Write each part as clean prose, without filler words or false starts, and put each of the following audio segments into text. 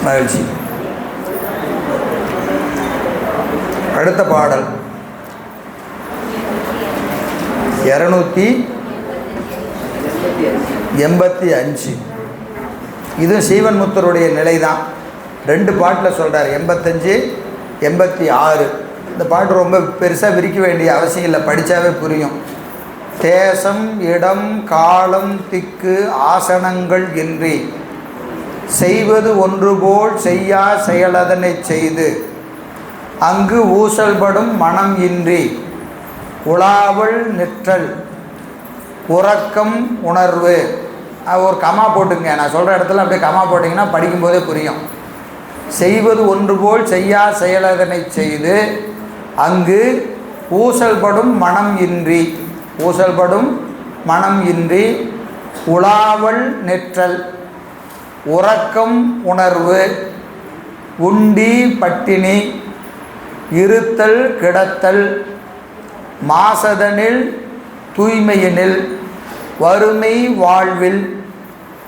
மகிழ்ச்சி. அடுத்த பாடல் 285. இது சீவன் முத்தருடைய நிலை தான். 2 பாட்டில் சொல்கிறார், 85, 86. இந்த பாட்டு ரொம்ப பெருசாக விரிக்க வேண்டிய அவசியம் இல்லை, படித்தாவே புரியும். தேசம் இடம் காலம் திக்கு ஆசனங்கள் இன்றி செய்வது ஒன்று போல் செய்யா செயலதனை செய்து அங்கு ஊசல்படும் மனம் இன்றி உலாவல் நிற்றல் உறக்கம் உணர்வு. ஒரு கமா போட்டுங்க, நான் சொல்கிற இடத்துல அப்படியே கமா போட்டிங்கன்னா படிக்கும்போதே புரியும். செய்வது ஒன்று போல் செய்யா செயலதனை செய்து அங்கு ஊசல்படும் மனம் இன்றி, ஊசல்படும் மனம் இன்றி உலாவல் நிற்றல் உறக்கம் உணர்வு உண்டி பட்டினி இருத்தல் கிடத்தல் மாசதனில் தூய்மையினில் வறுமை வாழ்வில்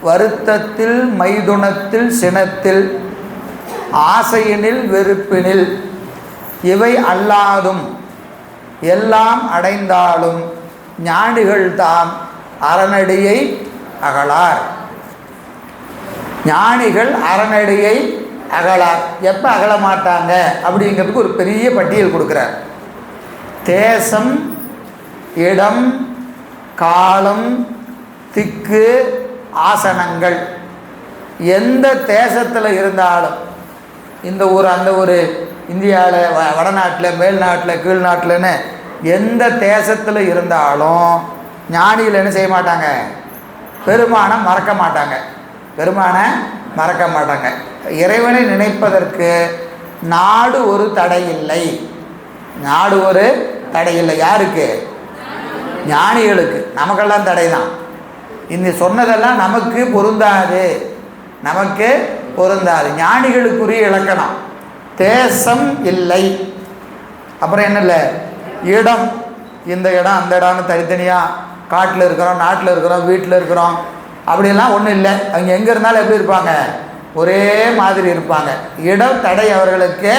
வருத்தத்தில் மைதுனத்தில் சினத்தில் ஆசையினில் வெறுப்பினில் இவை அல்லாதும் எல்லாம் அடைந்தாலும் ஞானிகள் தாம் அறநடியை அகலார். ஞானிகள் அறநடியை அகலார். எப்போ அகல மாட்டாங்க அப்படிங்கிறதுக்கு ஒரு பெரிய பட்டியல் கொடுக்குறார். தேசம் இடம் காலம் திக்கு ஆசனங்கள். எந்த தேசத்தில் இருந்தாலும், இந்த ஊர் அந்த ஊர், இந்தியாவில் வடநாட்டில் மேல்நாட்டில் கீழ்நாட்டில்னு எந்த தேசத்தில் இருந்தாலும் ஞானிகள் என்ன செய்ய மாட்டாங்க? பெருமானை மறக்க மாட்டாங்க. பெருமானை மறக்க மாட்டாங்க. இறைவனை நினைப்பதற்கு நாடு ஒரு தடை இல்லை. நாடு ஒரு தடை இல்லை. யாருக்கு? ஞானிகளுக்கு. நமக்கெல்லாம் தடை தான். இந்த சொன்னதெல்லாம் நமக்கு பொருந்தாது, நமக்கு பொருந்தாது. ஞானிகளுக்குரிய இலக்கணம் தேசம் இல்லை. அப்புறம் என்ன இல்லை? இடம். இந்த இடம் அந்த இடம்னு தனித்தனியாக காட்டில் இருக்கிறோம், நாட்டில் இருக்கிறோம், வீட்டில் இருக்கிறோம், அப்படியெல்லாம் ஒன்றும் இல்லை. அவங்க எங்கே இருந்தாலும் எப்படி இருப்பாங்க? ஒரே மாதிரி இருப்பாங்க. இடம் தடை அவர்களுக்கு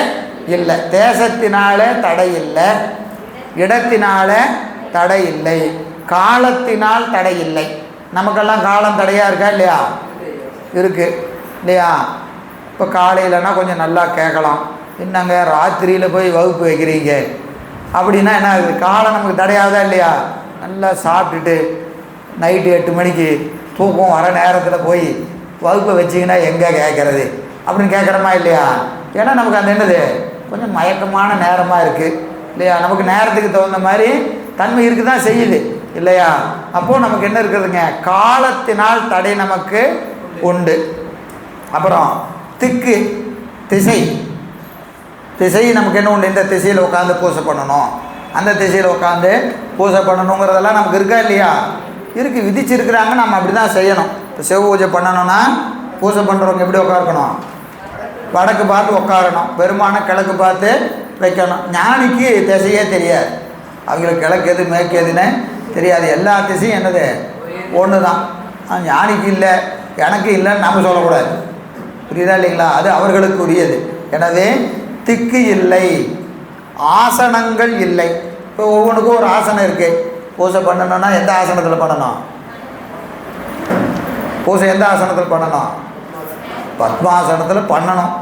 இல்லை. தேசத்தினால தடை இல்லை, இடத்தினால தடை இல்லை, காலத்தினால் தடை இல்லை. நமக்கெல்லாம் காலம் தடையாக இருக்கா இல்லையா? இருக்குது இல்லையா? இப்போ காலையிலனா கொஞ்சம் நல்லா கேட்கலாம், என்னங்க ராத்திரியில் போய் வகுப்பு வைக்கிறீங்க அப்படின்னா என்ன ஆகுது? காலம் நமக்கு தடையாகுதா இல்லையா? நல்லா சாப்பிட்டுட்டு நைட்டு 8 மணிக்கு தூக்கம் வர நேரத்தில் போய் வகுப்பை வச்சிங்கன்னா எங்கே கேட்குறது அப்படின்னு கேட்குறோமா இல்லையா? ஏன்னா நமக்கு அந்த என்னது கொஞ்சம் மயக்கமான நேரமாக இருக்குது இல்லையா? நமக்கு நேரத்துக்கு தகுந்த மாதிரி தன்மை இருக்குது தான் செய்யுது இல்லையா? அப்போது நமக்கு என்ன இருக்குதுங்க? காலத்தினால் தடை நமக்கு உண்டு. அப்புறம் திக்கு, திசை. திசை நமக்கு என்ன உண்டு? இந்த திசையில் உட்காந்து பூஜை பண்ணணும், அந்த திசையில் உட்காந்து பூஜை பண்ணணுங்கிறதெல்லாம் நமக்கு இருக்கா இல்லையா? இருக்குது, விதிச்சிருக்கிறாங்க. நம்ம அப்படி தான் செய்யணும். இப்போ சிவ பூஜை பண்ணணும்னா பூஜை பண்ணுறவங்க எப்படி உட்காரணும்? வடக்கு பார்த்து உட்காரணும். பெருமானை கிழக்கு பார்த்து வைக்கணும். ஞானிக்கு திசையே தெரியாது. அவங்களுக்கு கிழக்கு எது மேற்கு எதுன்னு தெரியாது. எல்லா திசையும் என்னது? ஒன்று தான். ஞானிக்கு இல்லை, எனக்கு இல்லைன்னு நம்ம சொல்லக்கூடாது. புரியுதா இல்லைங்களா? அது அவர்களுக்கு உரியது. எனவே திக்கு இல்லை, ஆசனங்கள் இல்லை. இப்போ ஒவ்வொன்றுக்கும் ஒரு ஆசனம் இருக்குது. பூஜை பண்ணணும்னா எந்த ஆசனத்தில் பண்ணணும்? பூஜை எந்த ஆசனத்தில் பண்ணணும்? பத்மாசனத்தில் பண்ணணும்.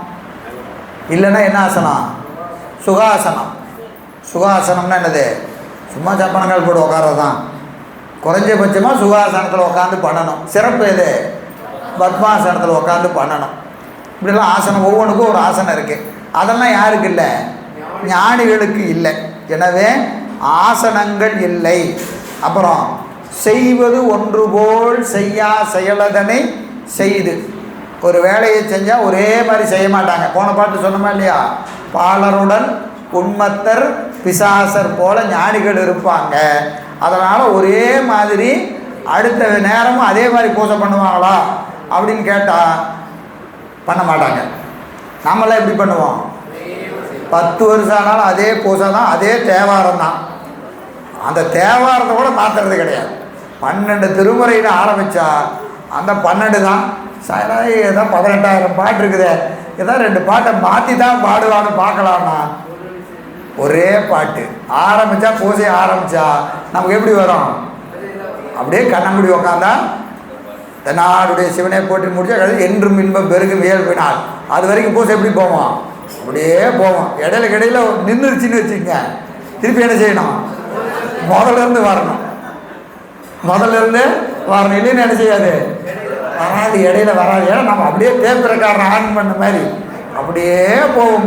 இல்லைன்னா என்ன ஆசனம்? சுகாசனம். சுகாசனம்னா என்னது? சும்மா சப்பனங்கள் போட்டு உட்காரது தான். குறைஞ்சபட்சமாக சுகாசனத்தில் உட்காந்து பண்ணணும். சிறப்பு எது? பத்மாசனத்தில் உட்காந்து பண்ணணும். இப்படிலாம் ஆசனம், ஒவ்வொன்றுக்கும் ஒரு ஆசனம் இருக்குது. அதெல்லாம் யாருக்கு இல்லை? ஞானிகளுக்கு இல்லை. எனவே ஆசனங்கள் இல்லை. அப்புறம் செய்வது ஒன்று போல் செய்யா செயலதனை செய்து. ஒரு வேலையை செஞ்சால் ஒரே மாதிரி செய்ய மாட்டாங்க. போன பாட்டு சொன்னோமா இல்லையா? பாலருடன் உண்மத்தர் பிசாசர் போல ஞானிகள் இருப்பாங்க. அதனால் ஒரே மாதிரி அடுத்த நேரமும் அதே மாதிரி பூஜை பண்ணுவாங்களா அப்படின்னு கேட்டால் பண்ண மாட்டாங்க. நம்மளாம் எப்படி பண்ணுவோம்? 10 வருஷம் ஆனாலும் அதே பூஜை தான், அதே தேவாரம் தான். அந்த தேவாரத்தை கூட மாற்றுறது கிடையாது. 12 திருமுறைன்னு ஆரம்பித்தா அந்த 12 தான். ஏதோ 18,000 பாட்டு இருக்குது, ஏதோ 2 பாட்டை மாற்றி தான் பாடுவான்னு பார்க்கலாம்னா ஒரே பாட்டு ஆரம்பித்தா பூசை ஆரம்பித்தா நமக்கு எப்படி வரும்? அப்படியே கண்ணங்குடி உக்காந்தா தென்னாடுடைய சிவனை போற்றி முடிச்சா கழிச்சு என்றும் இன்பம் பெருகும் இயல்பினால் அது வரைக்கும் பூசை எப்படி போவோம்? அப்படியே போவோம். இடையில நின்றுச்சுன்னு வச்சுக்கங்க, திருப்பி என்ன செய்யணும்? முதல்ல இருந்து வரணும். இல்லைன்னு என்ன செய்யாது, வராது, இடையில வராது. ஏன்னா நம்ம அப்படியே பேப்பரக்காரன் ஆன் பண்ண மாதிரி அப்படியே போவோம்.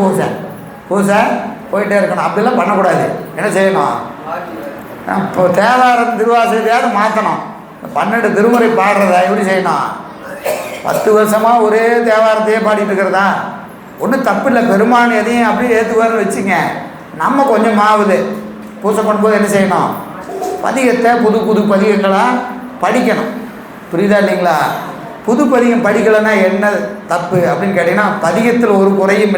பூசை போயிட்டே இருக்கணும். அப்படிலாம் பண்ணக்கூடாது. என்ன செய்யணும்? இப்போ தேவாரம் திருவாசையாவது மாற்றணும். 12 திருமுறை பாடுறதா எப்படி செய்யணும்? 10 வருஷமாக ஒரே தேவாரத்தையே பாடிட்டு இருக்கிறதா ஒன்றும் தப்பு இல்லை. பெருமான் எதையும் அப்படியே ஏற்றுவார்னு வச்சுங்க. நம்ம கொஞ்சம் ஆகுது பூசை பண்ணும்போது என்ன செய்யணும்? பதிகத்தை புது பதிகங்களாக படிக்கணும். புரியுதா இல்லைங்களா? புது பதிகம் படிக்கலைன்னா என்ன தப்பு அப்படின்னு கேட்டிங்கன்னா, பதிகத்தில் ஒரு குறையும்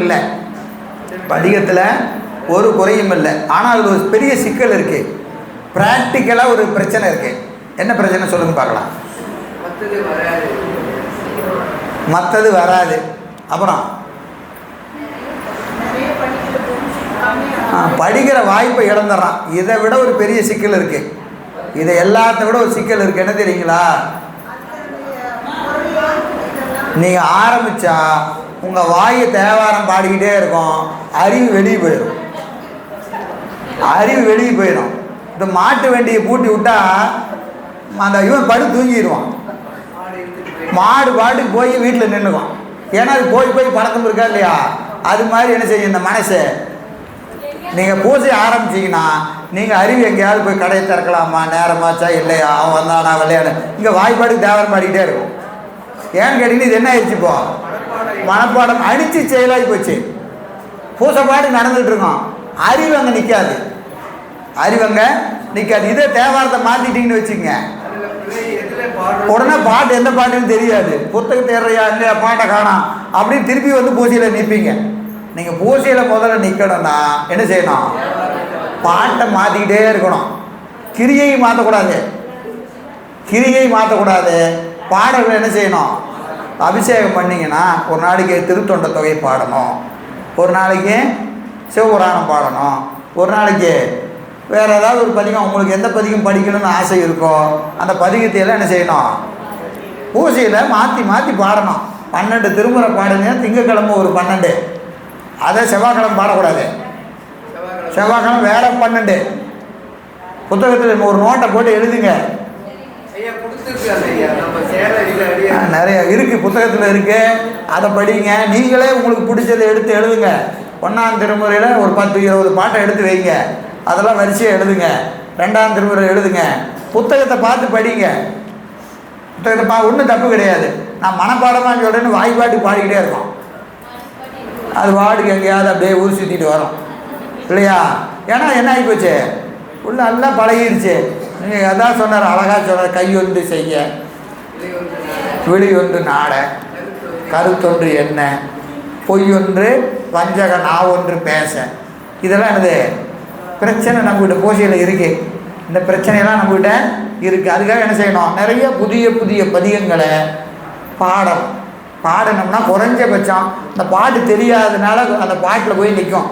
இல்லை. ஆனால் அதில் ஒரு பெரிய சிக்கல் இருக்குது. ப்ராக்டிக்கலாக ஒரு பிரச்சனை இருக்குது. என்ன பிரச்சனை சொல்லுங்க பார்க்கலாம். மற்றது வராது. அப்புறம் படிக்கிற வாய்ப்பை இழந்துடுறான். இதை விட ஒரு பெரிய சிக்கல் இருக்குது. இதை எல்லாத்த விட ஒரு சிக்கல் இருக்குது. என்ன தெரியுங்களா? நீங்கள் ஆரம்பித்தா உங்கள் வாயை தேவாரம் பாடிக்கிட்டே இருக்கும், அறிவு வெளியே போயிடும். இந்த மாட்டு வண்டியை பூட்டி விட்டா அந்த இவன் படு தூங்கிடுவான். மாடு பாட்டுக்கு போய் வீட்டில் நின்றுக்கும். ஏன்னா அது போய் பழக்கம் இருக்கா இல்லையா? அது மாதிரி என்ன செய்யும் இந்த மனசு? நீங்கள் பூசை ஆரம்பிச்சிங்கன்னா நீங்கள் அறிவு எங்கேயாவது போய் கடையை திறக்கலாமா, நேரமாச்சா இல்லையா, அவன் வந்தானா விளையாடு, இங்கே வாய்ப்பாடு தேவரம் பாடிக்கிட்டே இருக்கும். ஏன்னு கேட்டிங்கன்னா இது என்ன ஆயிடுச்சு? இப்போ மனப்பாடம் அடித்து செயலாகி போச்சு. பூசை பாடு நடந்துகிட்டு இருக்கோம், அறிவு அங்கே நிற்காது. இதே தேவாரத்தை மாற்றிட்டீங்கன்னு வச்சுக்கோங்க, உடனே பாட்டு எந்த பாட்டுன்னு தெரியாது. புத்தகத்தை ஏறையா இல்லையா, பாட்டை காணாம் அப்படின்னு திருப்பி வந்து பூசையில் நிற்பீங்க. நீங்கள் பூசையில் முதல்ல நிற்கணும்னா என்ன செய்யணும்? பாட்டை மாற்றிக்கிட்டே இருக்கணும். கிரியையை மாற்றக்கூடாது. பாடல்கள் என்ன செய்யணும்? அபிஷேகம் பண்ணிங்கன்னா ஒரு நாளைக்கு திருத்தொண்ட தொகை பாடணும், ஒரு நாளைக்கு சிவபுராணம் பாடணும், ஒரு நாளைக்கு வேறு ஏதாவது ஒரு பதிகம், உங்களுக்கு எந்த பதிகம் படிக்கணும்னு ஆசை இருக்கோ அந்த பதிகத்தையெல்லாம் என்ன செய்யணும்? பூசையில் மாற்றி பாடணும். 12 திருமுறை பாடுங்க. திங்கக்கிழமை ஒரு 12, அதை செவ்வாய்க்கிழமை பாடக்கூடாது. செவ்வாய்க்கிழமை வேற 12. புத்தகத்தில் ஒரு நோட்டை போட்டு எழுதுங்க. நிறைய இருக்குது, புத்தகத்தில் இருக்குது, அதை படிங்க. நீங்களே உங்களுக்கு பிடிச்சதை எடுத்து எழுதுங்க. 1ஆம் திருமுறையில் ஒரு 10-20 பாட்டை எடுத்து வைங்க, அதெல்லாம் வரிசையாக எழுதுங்க. 2ஆம் திருமுறை எழுதுங்க. புத்தகத்தை பார்த்து படிங்க. புத்தகத்தை ஒன்றும் தப்பு கிடையாது. நான் மனப்பாடமாக சொல்கிறேன்னு வாய்ப்பாட்டு பாடிக்கிட்டே இருக்கோம். அது வாடுக்கு எங்கேயாவது அப்படியே ஊர் சுற்றிட்டு வரும் இல்லையா? ஏன்னா என்ன ஆகிப்போச்சு, உள்ள எல்லாம் பழகிடுச்சு. நீங்கள் அதான் சொன்னார், அழகாக சொன்னார், கையொன்று செய்ய வெளியொன்று நாட கருத்தொன்று என்ன பொய்யொன்று வஞ்சக நாவொன்று பேச. இதெல்லாம் என்னது பிரச்சனை நம்மகிட்ட பூசையில் இருக்குது. இந்த பிரச்சனையெல்லாம் நம்மகிட்ட இருக்குது. அதுக்காக என்ன செய்யணும்? நிறைய புதிய பதிகங்களை பாடணும்னா குறைஞ்சபட்சம் இந்த பாட்டு தெரியாததுனால அந்த பாட்டில் போய் நிற்கும்.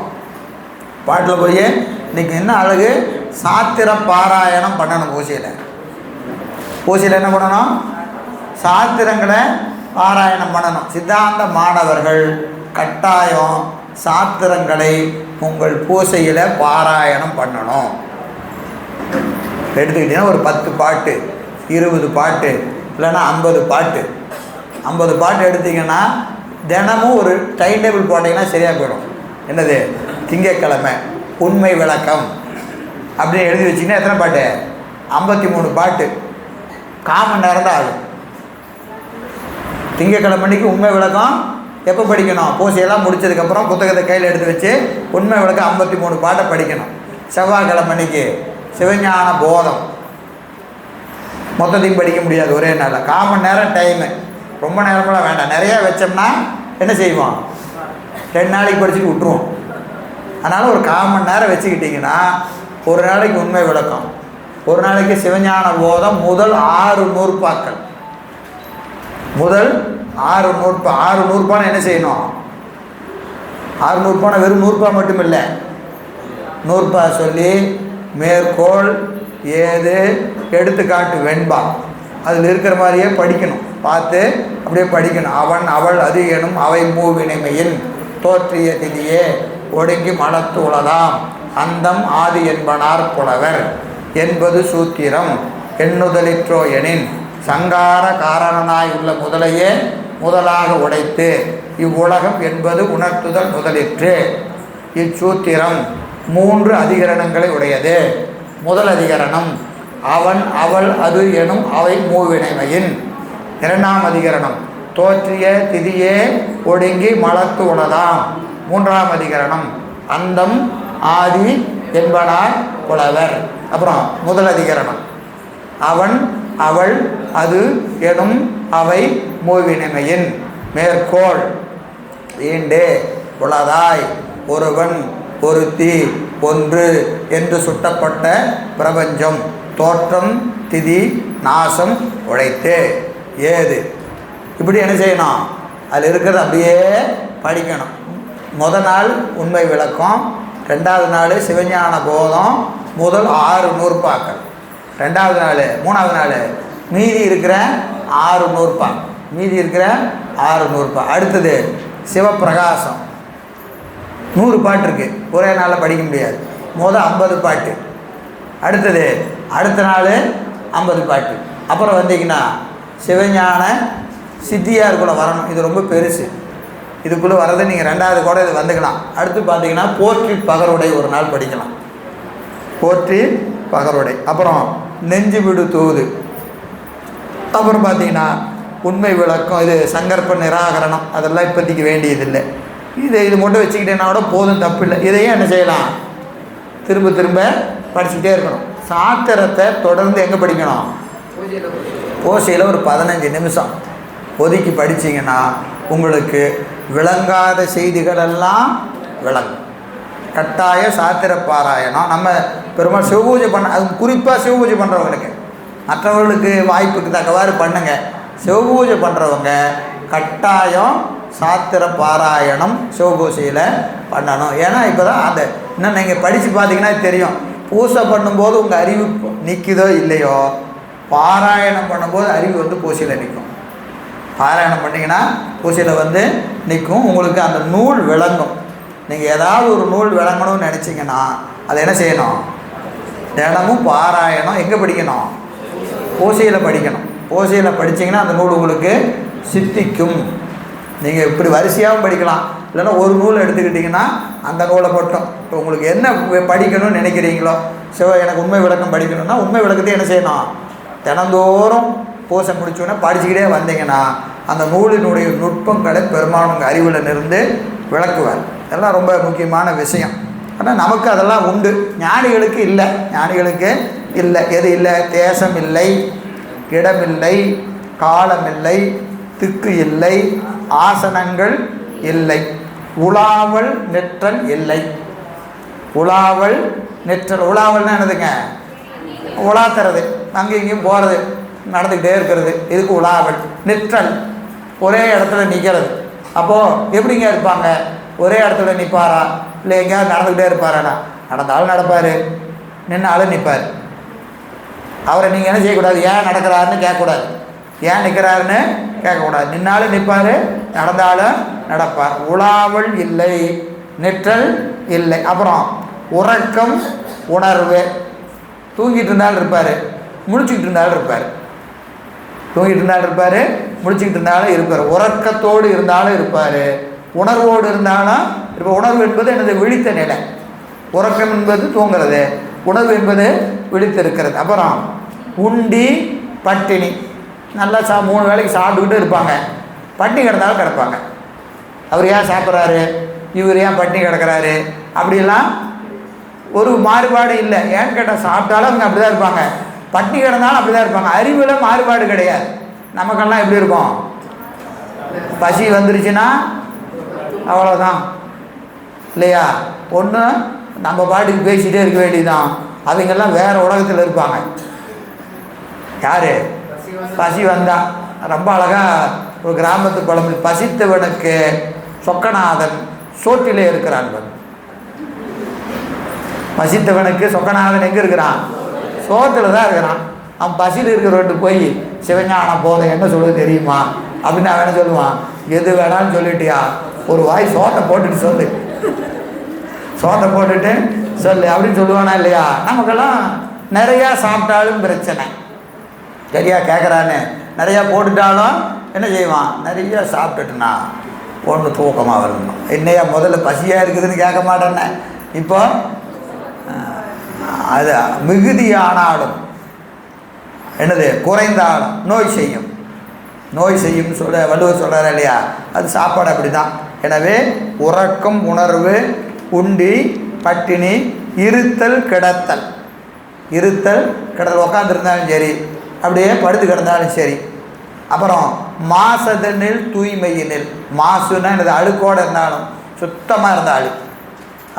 என்ன அழகு, சாத்திர பாராயணம் பண்ணணும். பூசையில் என்ன பண்ணணும்? சாத்திரங்களை பாராயணம் பண்ணணும். சித்தாந்த மாணவர்கள் கட்டாயம் சாத்திரங்களை உங்கள் பூசையில் பாராயணம் பண்ணணும். எடுத்துக்கிட்டிங்கன்னா ஒரு 10 பாட்டு, 20 பாட்டு, இல்லைன்னா 50 பாட்டு. 50 பாட்டு எடுத்திங்கன்னா தினமும் ஒரு டைம் டேபிள் போட்டிங்கன்னா சரியாக போயிடும். என்னது? திங்கட்கிழமை உண்மை விளக்கம் அப்படின்னு எழுதி வச்சிங்கன்னா எத்தனை பாட்டு? 53 பாட்டு. 1/4 மணி நேரம் தான் ஆகும். திங்கட்கிழமைக்கு உண்மை விளக்கம் எப்போ படிக்கணும்? பூசையெல்லாம் முடித்ததுக்கப்புறம் புத்தகத்தை கையில் எடுத்து வச்சு உண்மை விளக்கம் 53 பாட்டை படிக்கணும். செவ்வாய்க்கிழமைக்கு சிவஞான போதம் மொத்தத்தையும் படிக்க முடியாது ஒரே நாளில். 1/4 மணி நேரம் டைமு. ரொம்ப நேரமெல்லாம் வேண்டாம். நிறையா வச்சோம்னா என்ன செய்வோம்? 2 நாளைக்கு படிச்சுட்டு விட்டுருவோம். அதனால் ஒரு 1/4 மணி நேரம் வச்சுக்கிட்டிங்கன்னா ஒரு நாளைக்கு உண்மை விளக்கம், ஒரு நாளைக்கு சிவஞான போதம் முதல் 6 நூற்பாக்கள். முதல் 6 நூற்பா. 6 நூற்பான என்ன செய்யணும்? 6 நூற்பான வெறும் நூற்பா மட்டும் இல்லை, நூற்பா சொல்லி மேற்கோள் ஏது எடுத்துக்காட்டு வெண்பா அதில் இருக்கிற மாதிரியே படிக்கணும். பார்த்து அப்படியே படிக்கணும். அவன் அவள் அது எனும் அவை மூவினைமையின் தோற்றிய திதியே ஒடுங்கி மலத்து உளதாம் அந்தம் ஆதி என்பனார் புலவர் என்பது சூத்திரம் எண்ணுதலிற்றோ எனின் சங்கார காரணனாய் உள்ள முதலையே முதலாக உடைத்து இவ்வுலகம் என்பது உணர்த்துதல் முதலிற்று. இச்சூத்திரம் 3 அதிகரணங்களை உடையது. முதல் அதிகரணம் அவன் அவள் அது எனும் அவை மூவினைமையின். 2ஆம் அதிகரணம் தோற்றிய திதியே ஒடுங்கி மலத்து உளதாம். 3ஆம் அதிகரணம் அந்தம் ஆதி என்பனார் புலவர். அப்புறம் முதல் அதிகரணம் அவன் அவள் அது எனும் அவை மூவினைமையின் மேற்கோள் ஈண்டே உளதாய் ஒருவன் ஒருத்தி ஒன்று என்று சுட்டப்பட்ட பிரபஞ்சம் தோற்றம் திதி நாசம் உழைத்து ஏது. இப்படி என்ன செய்யணும்? அதில் இருக்கிறது அப்படியே படிக்கணும். முதல் நாள் உண்மை விளக்கம், 2வது நாள் சிவஞான போதம், முதல் 6 நூற்பாக்கள். 2வது நாள் 3வது நாள் மீதி இருக்கிற 6 நூற்பா, மீதி இருக்கிற 6 நூற்பா. அடுத்தது சிவப்பிரகாசம், 100 பாட்டு இருக்குது, ஒரே நாளில் படிக்க முடியாது. முதல் 50 பாட்டு, அடுத்தது அடுத்த நாள் 50 பாட்டு. அப்புறம் வந்தீங்கன்னா சிவஞான சித்தியாருக்குள்ளே வரணும். இது ரொம்ப பெருசு, இதுக்குள்ளே வர்றது நீங்கள் 2வது கூட இது வந்துக்கலாம். அடுத்து பார்த்தீங்கன்னா போற்றி பகருடை ஒரு நாள் படிக்கலாம், போற்றி பகருடை. அப்புறம் நெஞ்சு விடு தூது. அப்புறம் பார்த்தீங்கன்னா உண்மை விளக்கம், இது சங்கற்ப நிராகரணம், அதெல்லாம் இப்போதைக்கு வேண்டியதில்லை. இது மட்டும் வச்சுக்கிட்டேன்னா கூட போதும், தப்பு இல்லை. இதையும் என்ன செய்யலாம்? திரும்ப திரும்ப படிச்சுக்கிட்டே இருக்கணும். சாத்திரத்தை தொடர்ந்து எங்கே படிக்கணும்? ஓசையில் ஒரு 15 நிமிஷம் ஒதுக்கி படிச்சிங்கன்னா உங்களுக்கு விளங்காத செய்திகளெல்லாம் விளங்கும். கட்டாய சாத்திர பாராயணம். நம்ம பெருமாள் சிவபூஜை பண்ண, அது குறிப்பாக சிவபூஜை பண்ணுறவங்களுக்கு, மற்றவர்களுக்கு வாய்ப்புக்கு தக்கவாறு பண்ணுங்கள். சிவபூஜை பண்ணுறவங்க கட்டாயம் சாத்திர பாராயணம் சிவபூஜையில் பண்ணணும். ஏன்னா இப்போ தான் அந்த இன்னும் நீங்கள் படித்து பார்த்தீங்கன்னா தெரியும். பூசை பண்ணும்போது உங்கள் அறிவு நிற்குதோ இல்லையோ, பாராயணம் பண்ணும்போது அறிவு வந்து பூசையில் நிற்கும். பாராயணம் பண்ணிங்கன்னா பூசையில் நிற்கும். உங்களுக்கு அந்த நூல் விளங்கும். நீங்கள் ஏதாவது ஒரு நூல் விளங்கணும்னு நினச்சிங்கன்னா அதை என்ன செய்யணும்? தினமும் பாராயணம் எங்கே படிக்கணும்? பூசையில் படிக்கணும். பூசையில் படித்தீங்கன்னா அந்த நூல் உங்களுக்கு சித்திக்கும். நீங்கள் இப்படி வரிசையாகவும் படிக்கலாம், இல்லைன்னா ஒரு நூல் எடுத்துக்கிட்டிங்கன்னா அந்த நூலை மட்டும். இப்போ உங்களுக்கு என்ன படிக்கணும்னு நினைக்கிறீங்களோ, எனக்கு உண்மை விளக்கம் படிக்கணும்னா உண்மை விளக்கத்தை என்ன செய்யணும்? தினந்தோறும் பூசை முடிச்சோன்னே படிச்சுக்கிட்டே வந்தீங்கன்னா அந்த நூலினுடைய நுட்பங்களை பெரும்பாலும் உங்கள் அறிவில் இருந்து விளக்குவார். இதெல்லாம் ரொம்ப முக்கியமான விஷயம். ஆனால் நமக்கு அதெல்லாம் உண்டு, ஞானிகளுக்கு இல்லை. ஞானிகளுக்கு இல்லை. எது இல்லை? தேசம் இல்லை, இடமில்லை, காலமில்லை, திக்கு இல்லை, ஆசனங்கள் இல்லை, உலாவல் நெற்றல் இல்லை. உலாவல் நெற்றல், உலாவல்னா என்னதுங்க? உலாத்துறது, அங்கே இங்கேயும் போகிறது, நடந்துக்கிட்டே இருக்கிறது, இதுக்கு உலாவல். நிற்றல், ஒரே இடத்துல நிற்கிறது. அப்போது எப்படிங்க இருப்பாங்க? ஒரே இடத்துல நிற்பாரா? இல்லை எங்கேயாவது நடந்துக்கிட்டே இருப்பாரானா? நடந்தாலும் நடப்பார், நின்னாலும் நிற்பார். அவரை நீங்கள் என்ன செய்யக்கூடாது? ஏன் நடக்கிறாருன்னு கேட்கக்கூடாது, ஏன் நிற்கிறாருன்னு கேட்கக்கூடாது. நின்னாலும் நிற்பார், நடந்தாலும் நடப்பார். உலாவல் இல்லை, நிற்றல் இல்லை. அப்புறம் உறக்கம் உணர்வு, தூங்கிட்டு இருந்தாலும் இருப்பார், முழிச்சுக்கிட்டு இருந்தாலும் இருப்பார். தூங்கிட்டு இருந்தாலும் இருப்பார், முழிச்சுக்கிட்டு இருந்தாலும் இருப்பார். உறக்கத்தோடு இருந்தாலும் இருப்பார், உணர்வோடு இருந்தாலும் இப்போ உணர்வு என்பது எனது விழித்த நிலை. உறக்கம் என்பது தூங்குறது, உணர்வு என்பது விழித்திருக்கிறது. அப்புறம் உண்டி பட்டினி, நல்லா 3 வேளைக்கு சாப்பிட்டுக்கிட்டு இருப்பாங்க, பட்டினி கிடந்தாலும் கிடப்பாங்க. அவர் ஏன் சாப்பிட்றாரு, இவர் ஏன் பட்டினி கிடக்கிறாரு, அப்படிலாம் ஒரு மாறுபாடு இல்லை. ஏன்னு கேட்டால் சாப்பிட்டாலும் அவங்க அப்படி தான் இருப்பாங்க, பட்டினி கிடந்தாலும் அப்படி தான் இருப்பாங்க. அறிவில் மாறுபாடு கிடையாது. நமக்கெல்லாம் எப்படி இருக்கும்? பசி வந்துருச்சுன்னா அவ்வளோதான் இல்லையா? ஒன்று நம்ம பாட்டுக்கு பேசிகிட்டே இருக்க வேண்டியதுதான். அவங்கெல்லாம் வேறு உலகத்தில் இருப்பாங்க. யார்? பசி வந்தால் ரொம்ப அழகாக ஒரு கிராமத்து பழமொழி, பசித்தவனுக்கு சொக்கநாதன் சோற்றிலே இருக்கிறான். பசித்தவனுக்கு சொக்கநாதன் எங்கே இருக்கிறான்? சோத்தில் தான் இருக்கிறான். அவன் பசியில் இருக்கிறவன்ட்டு போய் சிவஞானம் போதும் என்ன சொல்லுது தெரியுமா அப்படின்னு அவன் என்ன சொல்லுவான்? எது வேணாலும் சொல்லிட்டியா, ஒரு வாய் சோத்தை போட்டுட்டு சொல்லு, சோத்தை போட்டுட்டு சொல்லு அப்படின்னு சொல்லுவானா இல்லையா? நமக்கெல்லாம் நிறையா சாப்பிட்டாலும் பிரச்சனை, சரியா கேட்குறான்னு நிறையா போட்டுட்டாலும் என்ன செய்வான்? நிறையா சாப்பிட்டுட்டுனா ஒன்று தூக்கமாக வரணும். என்னையா முதல்ல பசியாக இருக்குதுன்னு கேட்க மாட்டேன்னே, இப்போ அது மிகுதியானாலும் என்னது குறைந்தாலும் நோய் செய்யும், நோய் செய்யும் சொல்ல வள்ளுவர் சொல்கிறார் இல்லையா? அது சாப்பாடு அப்படி தான். எனவே உறக்கம், உணர்வு, உண்டி, பட்டினி, இருத்தல், கிடத்தல், இருத்தல் கிடத்தல், உட்காந்துருந்தாலும் சரி, அப்படியே படுத்து கிடந்தாலும் சரி. அப்புறம் மாசதனில் தூய்மையினில், மாசுன்னா என்னது? அழுக்கோடு இருந்தாலும், சுத்தமாக இருந்தால்,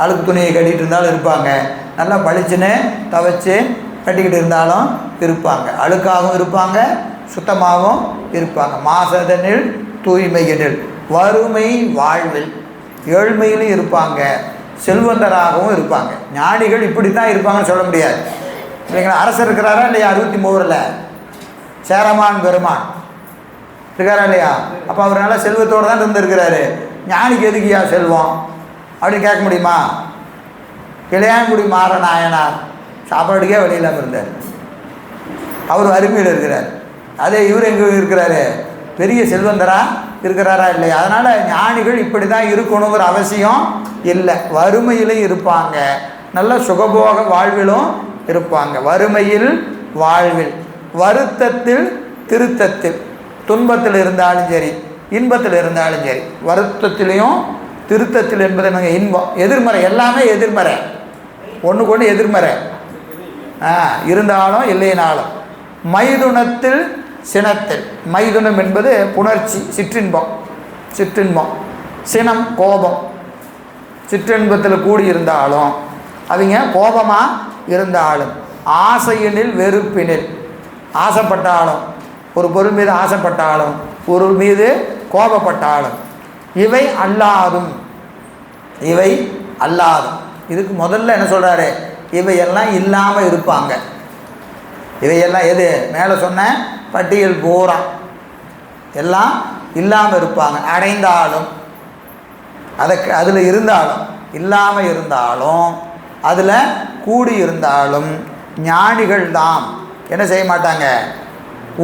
அழுக்கு துணியை கட்டிகிட்டு இருந்தாலும் இருப்பாங்க, நல்லா பளிச்சுன்னு துவைச்சி கட்டிக்கிட்டு இருந்தாலும் இருப்பாங்க, அழுக்காகவும் இருப்பாங்க, சுத்தமாகவும் இருப்பாங்க. மாசதனில் தூய்மையினில், வறுமை வாழ்வில், ஏழ்மையிலும் இருப்பாங்க, செல்வந்தராகவும் இருப்பாங்க. ஞானிகள் இப்படி தான் இருப்பாங்கன்னு சொல்ல முடியாது இல்லைங்களா? அரசர் இருக்கிறாரா இல்லையா? 63 சேரமான் பெருமான் இருக்காரா இல்லையா? அப்போ அவர் நல்லா செல்வத்தோடு தான் இருந்திருக்கிறாரு. ஞானிக்கு எதுக்கியா செல்வம் அப்படின்னு கேட்க முடியுமா? இளையான்குடி மாறநாயனார் சாப்பாடுக்கே வழி இல்லாமல் இருந்தார், அவர் வறுமையில் இருக்கிறார். அதே இவர் எங்கே இருக்கிறாரு? பெரிய செல்வந்தரா இருக்கிறாரா இல்லையா? அதனால் ஞானிகள் இப்படி தான் இருக்கணுங்கிற அவசியம் இல்லை. வறுமையிலும் இருப்பாங்க, நல்ல சுகபோக வாழ்விலும் இருப்பாங்க. வறுமையில் வாழ்வில், வருத்தத்தில் திருத்தத்தில், துன்பத்தில் இருந்தாலும் சரி, இன்பத்தில் இருந்தாலும் சரி. வருத்தத்திலையும் திருத்தத்தில் என்பது என்னங்க? இன்பம். எதிர்மறை, எல்லாமே எதிர்மறை, ஒன்றுக்கு ஒன்று எதிர்மறை இருந்தாலும் இல்லைனாலும். மைதுனத்தில் சினத்தில், மைதுனம் என்பது புணர்ச்சி, சிற்றின்பம், சிற்றின்பம். சினம் கோபம், சிற்றின்பத்தில் கூடியிருந்தாலும் அவங்க கோபமாக இருந்தாலும். ஆசையினில் வெறுப்பினில், ஆசைப்பட்டாலும், ஒரு பொருள் மீது ஆசைப்பட்டாலும், பொருள் மீது கோபப்பட்டாலும். இவை அல்லாதும், இவை அல்லாதும். இதுக்கு முதல்ல என்ன சொல்கிறாரு? இவையெல்லாம் இல்லாமல் இருப்பாங்க. இவையெல்லாம் எது? மேலே சொன்ன பட்டியல் பூரா எல்லாம் இல்லாமல் இருப்பாங்க. அடைந்தாலும், அதில் இருந்தாலும், இல்லாமல் இருந்தாலும், அதில் கூடி இருந்தாலும் ஞானிகள் தாம் என்ன செய்ய மாட்டாங்க?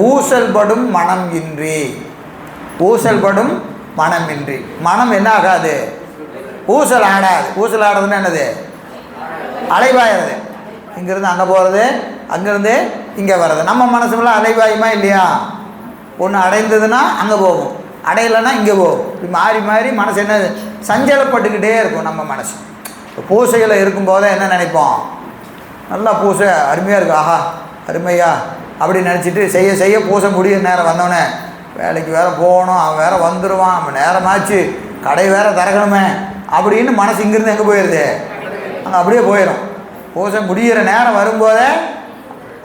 ஊசல்படும் மனம் இன்றி, ஊசல்படும் மனம் இன்றி. மனம் என்ன ஆகாது? ஊசல் ஆடாது. ஊசல் ஆடுறதுன்னா என்னது? அலைவாயிறது. இங்கேருந்து அங்கே போகிறது, அங்கேருந்து இங்கே வர்றது. நம்ம மனசுலாம் அலைவாயுமா இல்லையா? ஒன்று அடைந்ததுன்னா அங்கே போகும், அடையலைன்னா இங்கே போகும். இப்படி மாறி மாறி மனசு என்ன சஞ்சலப்பட்டுக்கிட்டே இருக்கும். நம்ம மனசு பூசையில் இருக்கும்போது என்ன நினைப்போம்? நல்லா பூசை அருமையாக இருக்குது, ஆஹா அருமையா அப்படின்னு நினச்சிட்டு செய்ய செய்ய பூசை முடிய நேரம் வந்தோடனே வேலைக்கு வேறு போகணும், அவன் வேறு வந்துடுவான், அவன் நேரமாச்சு, கடை வேறு திறக்கணுமே அப்படின்னு மனசு இங்கேருந்து எங்கே போயிடுது? அங்கே அப்படியே போயிடும். பூசை முடிகிற நேரம் வரும்போதே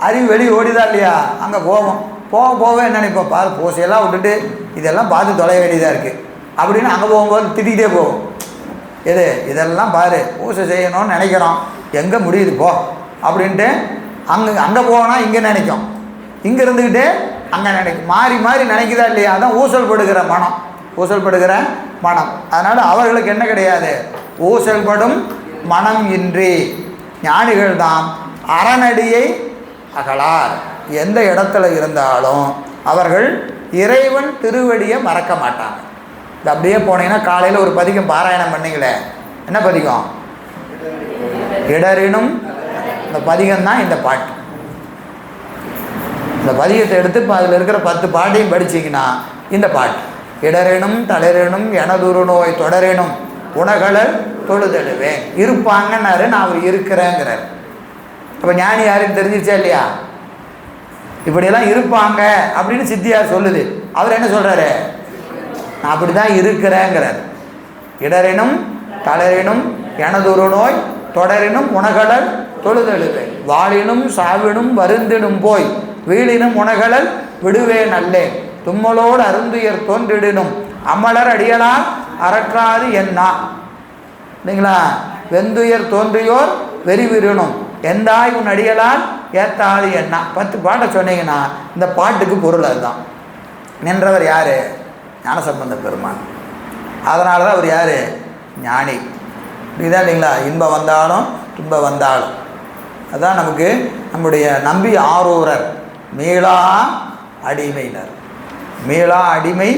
அறிவு வெளியே ஓடிதான் இல்லையா? அங்கே போவோம். போக போக என்ன நினைப்போம்? பாரு பூசையெல்லாம் விட்டுட்டு இதெல்லாம் பார்த்து தொலைய வேண்டியதாக இருக்குது அப்படின்னு அங்கே போகும்போது திட்டிகிட்டே போகும். இதெல்லாம் பாரு பூசை செய்யணும்னு நினைக்கிறோம், எங்கே முடியுது போ அப்படின்ட்டு அங்கே போனால் இங்கே நினைக்கும், இங்கே இருந்துக்கிட்டு அங்கே நினைக்கும். மாறி மாறி நினைக்குதா இல்லையா? அதான் ஊசல் படுகிற மனம், ஊசல் படுகிற மனம். அதனால் அவர்களுக்கு என்ன கிடையாது? ஊசல்படும் மனம் இன்றி. ஞானிகள் தான் அறநடியை அகலார். எந்த இடத்துல இருந்தாலும் அவர்கள் இறைவன் திருவடியை மறக்க மாட்டாங்க. இது அப்படியே போனீங்கன்னா காலையில் ஒரு பதிகம் பாராயணம் பண்ணிங்களே, என்ன பதிகம்? இடரினும். இந்த பதிகம் தான் இந்த பாட்டு. இந்த பதிகத்தை எடுத்து இப்போ அதில் இருக்கிற 10 பாட்டையும் படிச்சிங்கன்னா இந்த பாட்டு. இடரினும் தளரினும் எனதுரு நோய் தொடரினும் உணகளல் தொழுதழுவேன். இருப்பாங்கன்னாரு, நான் அவர் இருக்கிறேங்கிறார். அப்போ ஞானி யாருன்னு தெரிஞ்சிருச்சா இல்லையா? இப்படியெல்லாம் இருப்பாங்க அப்படின்னு சித்தியார் சொல்லுது. அவர் என்ன சொல்கிறாரு? நான் அப்படி தான் இருக்கிறேங்கிறார். இடரினும் தளரினும் எனதுரு நோய் தொடரினும் உணகளல் தொழுதழுவேன். வாழினும் சாவினும் வருந்தினும் போய் வீழினும் உணகளல் விடுவேன் அல்லேன். தும்மலோடு அருந்துயர் தோன்றிடினும் அமலர் அடியலால் அறற்றாது என்னா. இல்லைங்களா? வெந்துயர் தோன்றியோர் வெறிவிடணும் எந்தாய் உன் அடியலால் ஏத்தாது என்னா. 10 பாட்டை சொன்னீங்கன்னா இந்த பாட்டுக்கு பொருள் அதுதான். நின்றவர் யார்? ஞானசம்பந்த பெருமான். அதனால தான் அவர் யார்? ஞானி. இதுதான் இல்லைங்களா? இன்பம் வந்தாலும் துன்பம் வந்தாலும். அதுதான் நமக்கு நம்முடைய நம்பி ஆரூரர் மீளா அடிமையினர். மீளா அடிமை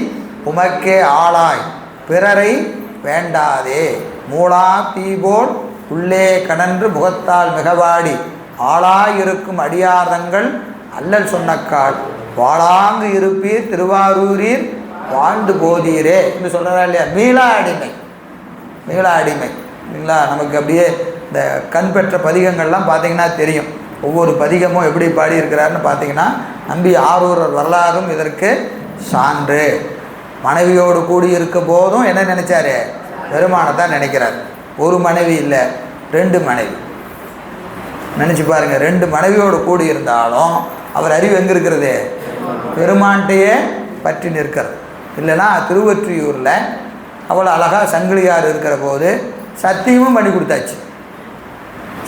உமக்கே ஆளாய் பிறரை வேண்டாதே மூளா தீபோல் உள்ளே கடன்று முகத்தால் மிகவாடி ஆளாயிருக்கும் அடியார்தங்கள் அல்லல் சொன்னக்கால் வாழாங்கு இருப்பீர் திருவாரூரீர் வாழ்ந்து போதீரே என்று சொல்கிறா இல்லையா? மீளா அடிமை. மீளா அடிமை இல்லைங்களா? நமக்கு அப்படியே இந்த கண் பெற்ற பதிகங்கள்லாம் பார்த்திங்கன்னா தெரியும். ஒவ்வொரு பதிகமும் எப்படி பாடியிருக்கிறாருன்னு பார்த்தீங்கன்னா நம்பி ஆரூரர் வரலாறும் இதற்கு சான்று. மனைவியோடு கூடி இருக்க போதும் என்ன நினைச்சாரு? பெருமானை தான் நினைக்கிறார். ஒரு மனைவி இல்லை, 2 மனைவி. நினச்சி பாருங்கள், 2 மனைவியோடு கூடி இருந்தாலும் அவர் அறிவு எங்கே இருக்கிறது? பெருமான்கிட்டையே பற்றி நிற்கிறது. இல்லைன்னா திருவொற்றியூரில் அவ்வளோ அழகாக சங்கிலியார் இருக்கிற போது சத்தியமும் பண்ணி கொடுத்தாச்சு.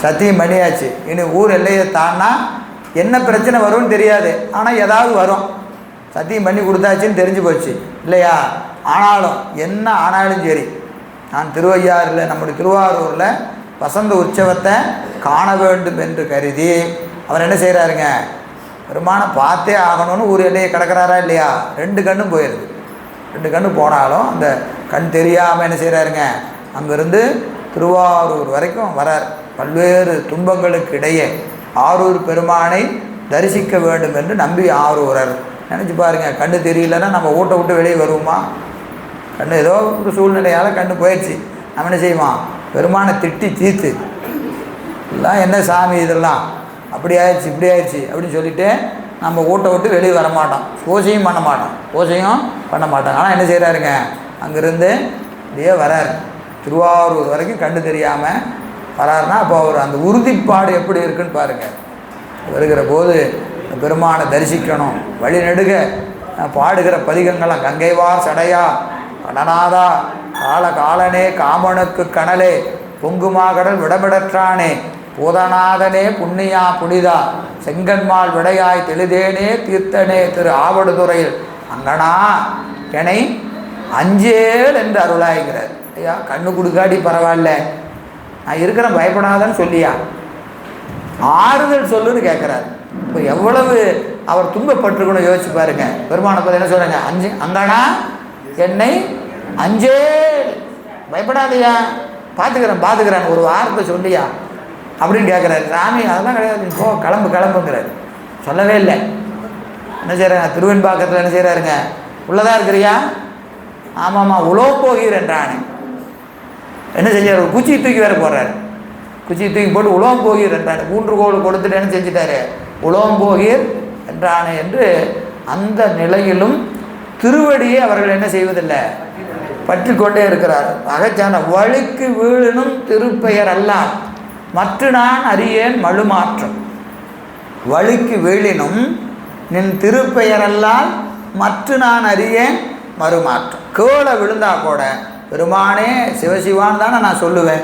சத்தியம் பண்ணியாச்சு. இனி ஊர் எல்லையை தாண்டினா என்ன பிரச்சனை வரும்னு தெரியாது, ஆனால் ஏதாவது வரும். சத்தியம் பண்ணி கொடுத்தாச்சுன்னு தெரிஞ்சு போச்சு இல்லையா? ஆனாலும் என்ன ஆனாலும் சரி, நான் திருவையாறில் நம்முடைய திருவாரூரில் வசந்த உற்சவத்தை காண வேண்டும் என்று கருதி அவர் என்ன செய்கிறாருங்க? பெருமானை பார்த்தே ஆகணும்னு ஊர் எல்லையை கிடக்கிறாரா இல்லையா? 2 கண்ணும் போயிடுது. 2 கண்ணு போனாலும் அந்த கண் தெரியாமல் என்ன செய்கிறாருங்க? அங்கேருந்து திருவாரூர் வரைக்கும் வரார். பல்வேறு துன்பங்களுக்கு இடையே ஆரூர் பெருமானை தரிசிக்க வேண்டும் என்று நம்பி ஆரூரர். நினச்சி பாருங்கள், கண்ணு தெரியலன்னா நம்ம ஊட்ட விட்டு வெளியே வருவோமா? கண்ணு ஏதோ ஒரு சூழ்நிலையால் கண்ணு போயிடுச்சு, நம்ம என்ன செய்வோம்? பெருமானை திட்டி தீர்த்து எல்லாம் என்ன சாமி இதெல்லாம் அப்படி ஆயிடுச்சு இப்படி ஆயிடுச்சு அப்படின்னு சொல்லிவிட்டு நம்ம ஊட்ட விட்டு வெளியே வரமாட்டோம். பூஜையும் பண்ண மாட்டோம், பூஜையும் பண்ண மாட்டோம். ஆனால் என்ன செய்கிறாருங்க? அங்கேருந்து இப்படியே வரார். திருவாரூர் வரைக்கும் கண்ணு தெரியாமல் வராருன்னா அப்போ அவர் அந்த உறுதிப்பாடு எப்படி இருக்குன்னு பாருங்கள். வருகிற போது பெருமானை தரிசிக்கணும். வழி நெடுக பாடுகிற பதிகங்களாம் கங்கைவார் சடையா கடனாதா கால காலனே காமனுக்கு கனலே பொங்குமாகடல் விடமிடற்றானே பூதநாதனே புண்ணியா புனிதா செங்கன்மால் விடையாய் தெளிதேனே தீர்த்தனே திரு ஆவடுதுறையில் அங்கனா எனை அஞ்சேல் என்று அருளாய்கிறார். ஐயா கண்ணு கொடுக்காடி பரவாயில்ல, நான் இருக்கிறேன் பயப்படாதன்னு சொல்லியா ஆறுதல் சொல்லுன்னு கேட்குறாரு. இப்போ எவ்வளவு அவர் துன்பப்பட்டிருக்கணும் யோசிச்சு பாருங்க. பெருமானை பற்றி என்ன சொல்கிறாங்க? அங்கனா என்னை அஞ்சே பயப்படாதையா, பார்த்துக்கிறேன் ஒரு வார்த்தை சொல்லியா அப்படின்னு கேட்குறாரு. சாமி அதெல்லாம் கிடையாது, போ கிளம்புங்கிறாரு. சொல்லவே இல்லை. என்ன செய்கிறாங்க? திருவெண்பாக்கத்தில் என்ன செய்கிறாருங்க? உள்ளதாக இருக்கிறியா? ஆமாம்மா உலோ போகிறேன்றானே. என்ன செஞ்சார்? ஒரு குச்சி தூக்கி வேறு போடுறாரு. குச்சி தூக்கி போட்டு உலோகம் போகீர் என்றானே. 3 கோல் கொடுத்துட்டு என்ன செஞ்சிட்டாரு? உலோகம் போகீர் என்றானே என்று அந்த நிலையிலும் திருவடியை அவர்கள் என்ன செய்வதில்லை, பற்றி கொண்டே இருக்கிறார். அகச்சான வழுக்கு வீழனும் திருப்பெயர் அல்ல மற்ற நான் அறியேன் மழுமாற்றம். வழுக்கு வீழினும் நின் திருப்பெயரல்லால் மற்ற நான் அறியேன் மறுமாற்றம். கீழே விழுந்தா கூட பெருமானே சிவசிவான்னு தானே நான் சொல்லுவேன்.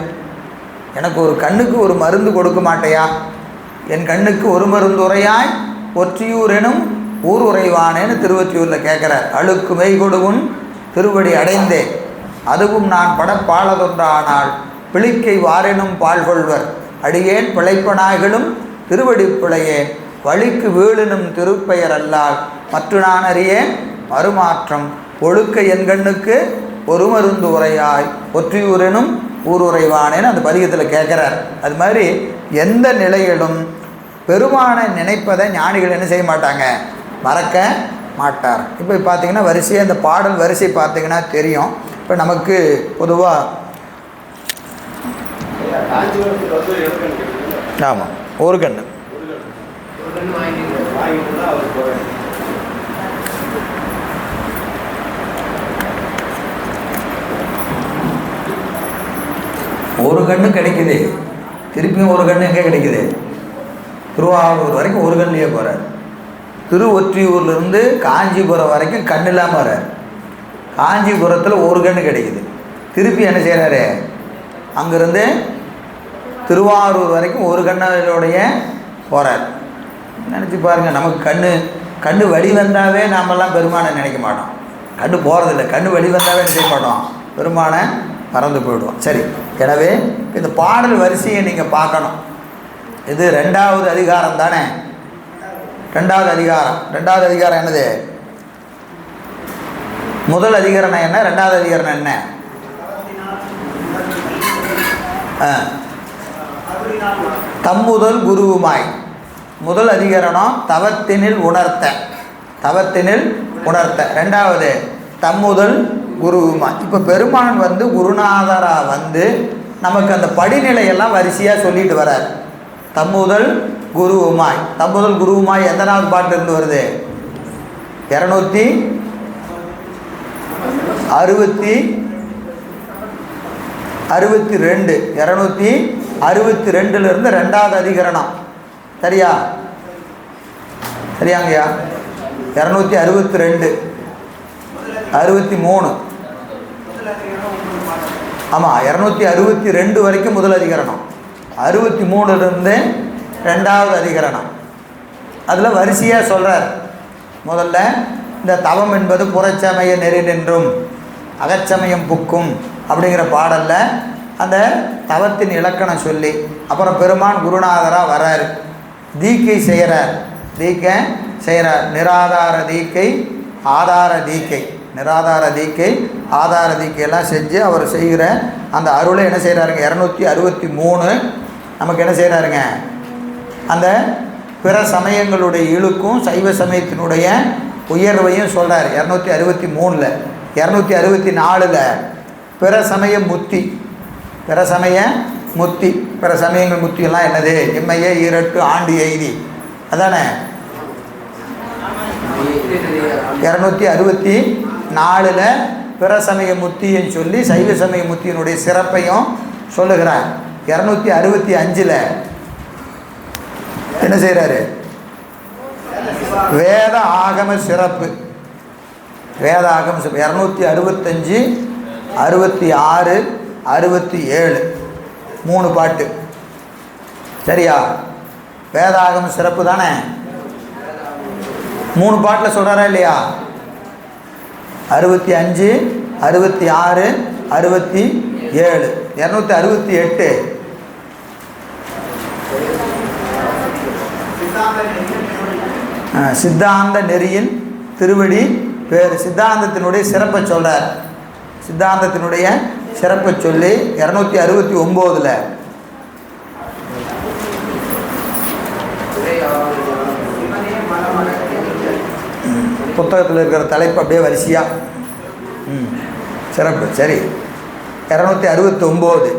எனக்கு ஒரு கண்ணுக்கு ஒரு மருந்து கொடுக்க மாட்டையா? என் கண்ணுக்கு ஒரு மருந்து உரையாய் ஒற்றியூர் எனும் ஊர் உறைவானேன்னு திருவொற்றியூரில் கேட்குறார். அழுக்கு மெய் கொடுவும் திருவடி அடைந்தேன் அதுவும் நான் படப்பாளதொன்றானால் பிழிக்கை வாரெனும் பால்கொள்வர் அடியேன் பிழைப்பனாய்களும் திருவடி பிழையேன் வழிக்கு வீழினும் திருப்பெயர் அல்லால் மற்ற நான் அறியேன் மறுமாற்றம் ஒழுக்க என் கண்ணுக்கு ஒரு மருந்து உரையாய் ஒற்றியூரெனும் ஊர் உறைவானேன்னு அந்த பதிகத்தில் கேட்குறார். அது மாதிரி எந்த நிலையிலும் பெருமானை நினைப்பதை ஞானிகள் என்ன செய்ய மாட்டாங்க? மறக்க மாட்டார். இப்போ பார்த்தீங்கன்னா வரிசையாக இந்த பாடல் வரிசை பார்த்தீங்கன்னா தெரியும். இப்போ நமக்கு பொதுவாக ஆமாம் ஒரு கண்ணு ஒரு கண்ணு கிடைக்குது, திருப்பியும் ஒரு கண்ணு எங்கே கிடைக்குது? திருவாரூர் வரைக்கும் ஒரு கண்ணிலே போகிறார். திருவொற்றியூர்லேருந்து காஞ்சிபுரம் வரைக்கும் கண் இல்லாமல் வர்றார். காஞ்சிபுரத்தில் ஒரு கண்ணு கிடைக்குது. திருப்பி என்ன செய்கிறாரு, அங்கேருந்து திருவாரூர் வரைக்கும் ஒரு கண்ணோடைய போகிறார். நினச்சி பாருங்கள், நமக்கு கண்ணு வழி வந்தாவே நாமெல்லாம் பெருமானை நினைக்க மாட்டோம். கண்ணு போகிறதில்ல, கண்ணு வழி வந்தாவே செய்ய மாட்டோம், பெருமானை மறந்து போயிடுவோம். சரி, எனவே இந்த பாடல் வரிசையை நீங்கள் பார்க்கணும். இது 2வது அதிகாரம் தானே. 2வது அதிகாரம் என்னது? முதல் அதிகாரம் என்ன, 2வது அதிகாரம் என்ன? தம்முதல் குருவுமாய். முதல் அதிகரணம் தவத்தினில் உணர்த்த. 2வது தம்முதல் குருவுமாய். இப்போ பெருமான் குருநாதராக நமக்கு அந்த படிநிலையெல்லாம் வரிசையாக சொல்லிட்டு வர்றார். தம்முதல் குருவுமாய் எத்தனாவது பாட்டிலிருந்து வருது? 262லேருந்து 2வது அதிகரணம். சரியாங்கய்யா? 262, 63. ஆமாம், 262 வரைக்கும் முதல் அதிகரணம், 63லேருந்து 2வது அதிகரணம். அதில் வரிசையாக சொல்கிறார். முதல்ல இந்த தவம் என்பது புறச்சமய நெறி நின்றும் அகச்சமயம் புக்கும் அப்படிங்கிற பாடலில் அந்த தவத்தின் இலக்கணம் சொல்லி, அப்புறம் பெருமான் குருநாதராக வர்றார், தீக்கை செய்கிறார். நிராதார தீக்கை, ஆதார தீக்கையெல்லாம் செஞ்சு அவர் செய்கிற அந்த அருளை என்ன செய்கிறாருங்க? 263 நமக்கு என்ன செய்கிறாருங்க? அந்த பிற சமயங்களுடைய இழுக்கும் சைவ சமயத்தினுடைய உயர்வையும் சொல்கிறார் 263. 264 பிற சமய முத்தி. பிற சமயங்கள் முத்தியெல்லாம் என்னது? எம்மையே ஈரட்டு ஆண்டு எய்தி, அதானே? 264 பிற சமய முத்தின்னு சொல்லி சைவ சமய முத்தியினுடைய சிறப்பையும் சொல்லுகிறார். 265 என்ன செய்கிறாரு? வேத ஆகம சிறப்பு. 265, 66, 67 3 பாட்டு. சரியா? வேதாகம சிறப்பு தானே. 3 பாட்டில் சொல்கிறாரா இல்லையா? 65, 66, 67. 268 சித்தாந்த நெறியின் திருவடி பேர். சித்தாந்தத்தினுடைய சிறப்பை சொல்கிறார். சித்தாந்தத்தினுடைய சிறப்பை சொல்லி 269 புத்தகத்தில் இருக்கிற தலைப்பு அப்படியே வரிசையாக சிறப்பு. சரி, 269.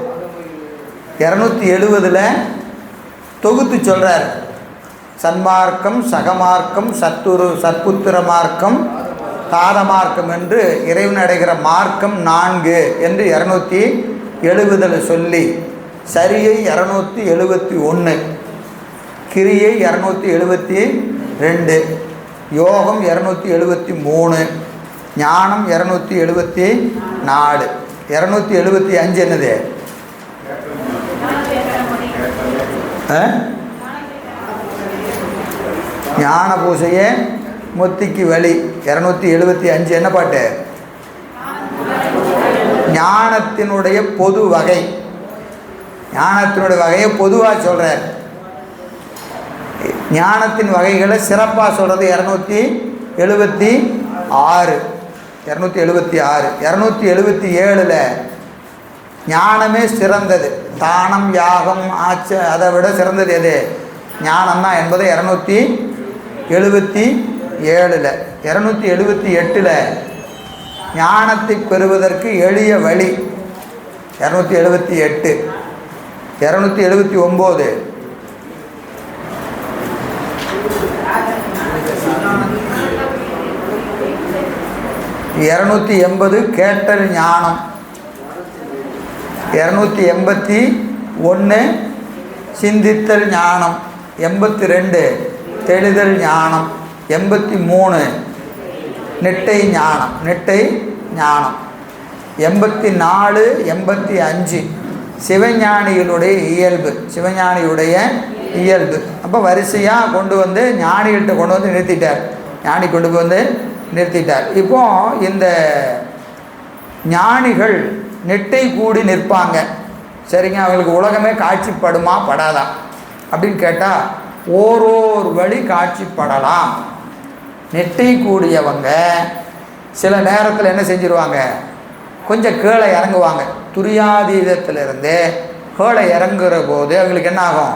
270 தொகுத்து சொல்கிறார். சன்மார்க்கம், சகமார்க்கம், சற்புத்திர மார்க்கம், தாத மார்க்கம் என்று இறைவன் அடைகிற மார்க்கம் 4 என்று 270 சொல்லி, சரியை 271, கிரியை 272, யோகம் 273, ஞானம் 274. 275 என்னது? ஞான பூசையே முத்திக்கு வழி. 275 என்ன பாட்டு? ஞானத்தினுடைய பொது வகை. ஞானத்தினுடைய வகையை பொதுவாக சொல்கிறார். ஞானத்தின் வகைகளை சிறப்பாக சொல்கிறது 276. 277 ஞானமே சிறந்தது. தானம், யாகம், அதை விட சிறந்தது எது? ஞானம்னா என்பதை 277. 278 ஞானத்தை பெறுவதற்கு எளிய வழி. 278. 279 280 கேட்டல் ஞானம். 281 சிந்தித்தல் ஞானம். 82 தெளிதல் ஞானம். 83 நெட்டை ஞானம், நெட்டை ஞானம். 84 85 சிவஞானிகளுடைய இயல்பு, சிவஞானியுடைய இயல்பு. அப்போ வரிசையாக கொண்டு வந்து ஞானிகிட்ட கொண்டு வந்து நிறுத்திட்டார், ஞானி கொண்டு வந்து நிறுத்திட்டார். இப்போ இந்த ஞானிகள் நெட்டை கூடி நிற்பாங்க, சரிங்க. அவங்களுக்கு உலகமே காட்சிப்படுமா படாதா அப்படின்னு கேட்டால் ஓரோரு வழி காட்சிப்படலாம். நெட்டை கூடியவங்க சில நேரத்தில் என்ன செஞ்சுருவாங்க, கொஞ்சம் கீழே இறங்குவாங்க. துரியாதீதத்திலிருந்து கீழே இறங்குற போது அவங்களுக்கு என்ன ஆகும்,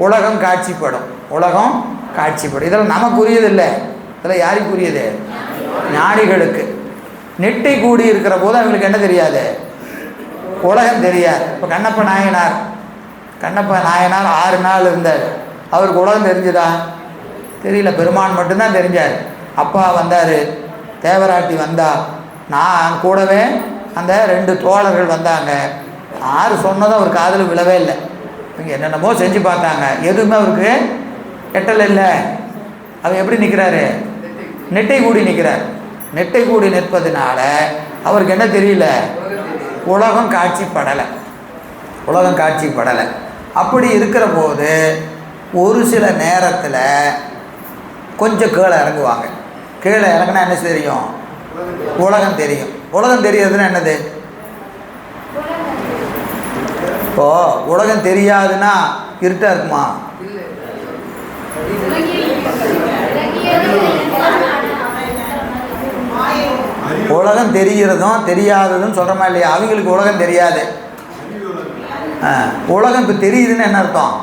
உலகம் காட்சிப்படும், உலகம் காட்சிப்படும். இதில் நமக்கு புரியுதில்லை, இதில் யாருக்கு புரியுது, ஞானிகளுக்கு. நெட்டை கூடி இருக்கிற போது அவங்களுக்கு என்ன தெரியாது, உலகம் தெரியாது. இப்போ கண்ணப்ப நாயனார் 6 நாள் இருந்தார், அவருக்கு உலகம் தெரிஞ்சுதா, தெரியல. பெருமான் மட்டும்தான் தெரிஞ்சார். அப்பா வந்தார், தேவராட்டி வந்தா, நான் கூடவே அந்த 2 தோழர்கள் வந்தாங்க. 6 சொன்னதும் அவர் காதில் விழவே இல்லை. இங்கே என்னென்னமோ செஞ்சு பார்த்தாங்க, எதுவுமே அவருக்கு எட்டல் இல்லை. அவர் எப்படி நிற்கிறாரு, நெட்டை கூடி நிற்கிறார். நெட்டை கூடி நிற்பதுனால அவருக்கு என்ன தெரியல, உலகம் காட்சிப்படலை, உலகம் காட்சிப்படலை. அப்படி இருக்கிற போது ஒரு சில நேரத்தில் கொஞ்சம் கீழே இறங்குவாங்க. கீழே இறங்குனா என்ன தெரியும், உலகம் தெரியும். உலகம் தெரியாதுன்னா என்னது, இப்போ உலகம் தெரியாதுன்னா இருட்டாக இருக்குமா, உலகம் தெரிகிறதும் தெரியாததும் சொல்கிறோமா இல்லையா. அவங்களுக்கு உலகம் தெரியாது, உலகம் இப்போ தெரியுதுன்னு என்ன அர்த்தம்,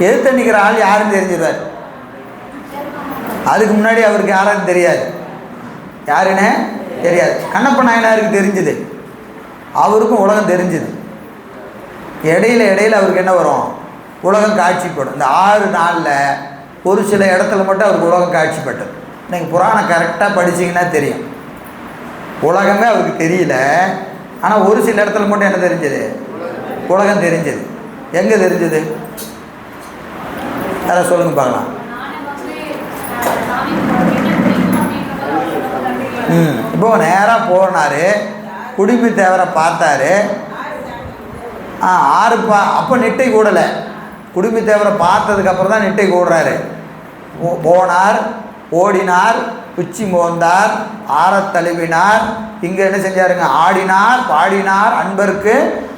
எதிர்த்து நிற்கிற ஆள் யாருன்னு தெரிஞ்சிருவார். அதுக்கு முன்னாடி அவருக்கு யாரும் தெரியாது, யாருன்னு தெரியாது. கண்ணப்ப நாயனாருக்கு தெரிஞ்சுது, அவருக்கும் உலகம் தெரிஞ்சுது. இடையில அவருக்கு என்ன வரும், உலகம் காட்சிப்படும். இந்த 6 நாளில் ஒரு சில இடத்துல மட்டும் அவருக்கு உலகம் காட்சிப்பட்டது. நீங்கள் புராணம் கரெக்டாக படிச்சிங்கன்னா தெரியும், உலகமே அவருக்கு தெரியல. ஆனால் ஒரு சில இடத்துல மட்டும் என்ன தெரிஞ்சது, உலகம் தெரிஞ்சது. எங்கே தெரிஞ்சது, யாரை சொல்லுங்க பார்க்கலாம். இப்போ நேராக போனார், குடிமி தேவரை பார்த்தாரு. அப்போ நெட்டை கூடலை. குடிமி தேவரை பார்த்ததுக்கப்புறம் தான் நெட்டை கூடுறாரு. போனார், ஓடினார், உச்சி மோந்தார், ஆறத் தழுவினார். இங்கே என்ன செஞ்சாருங்க, ஆடினார், பாடினார். அன்பருக்கு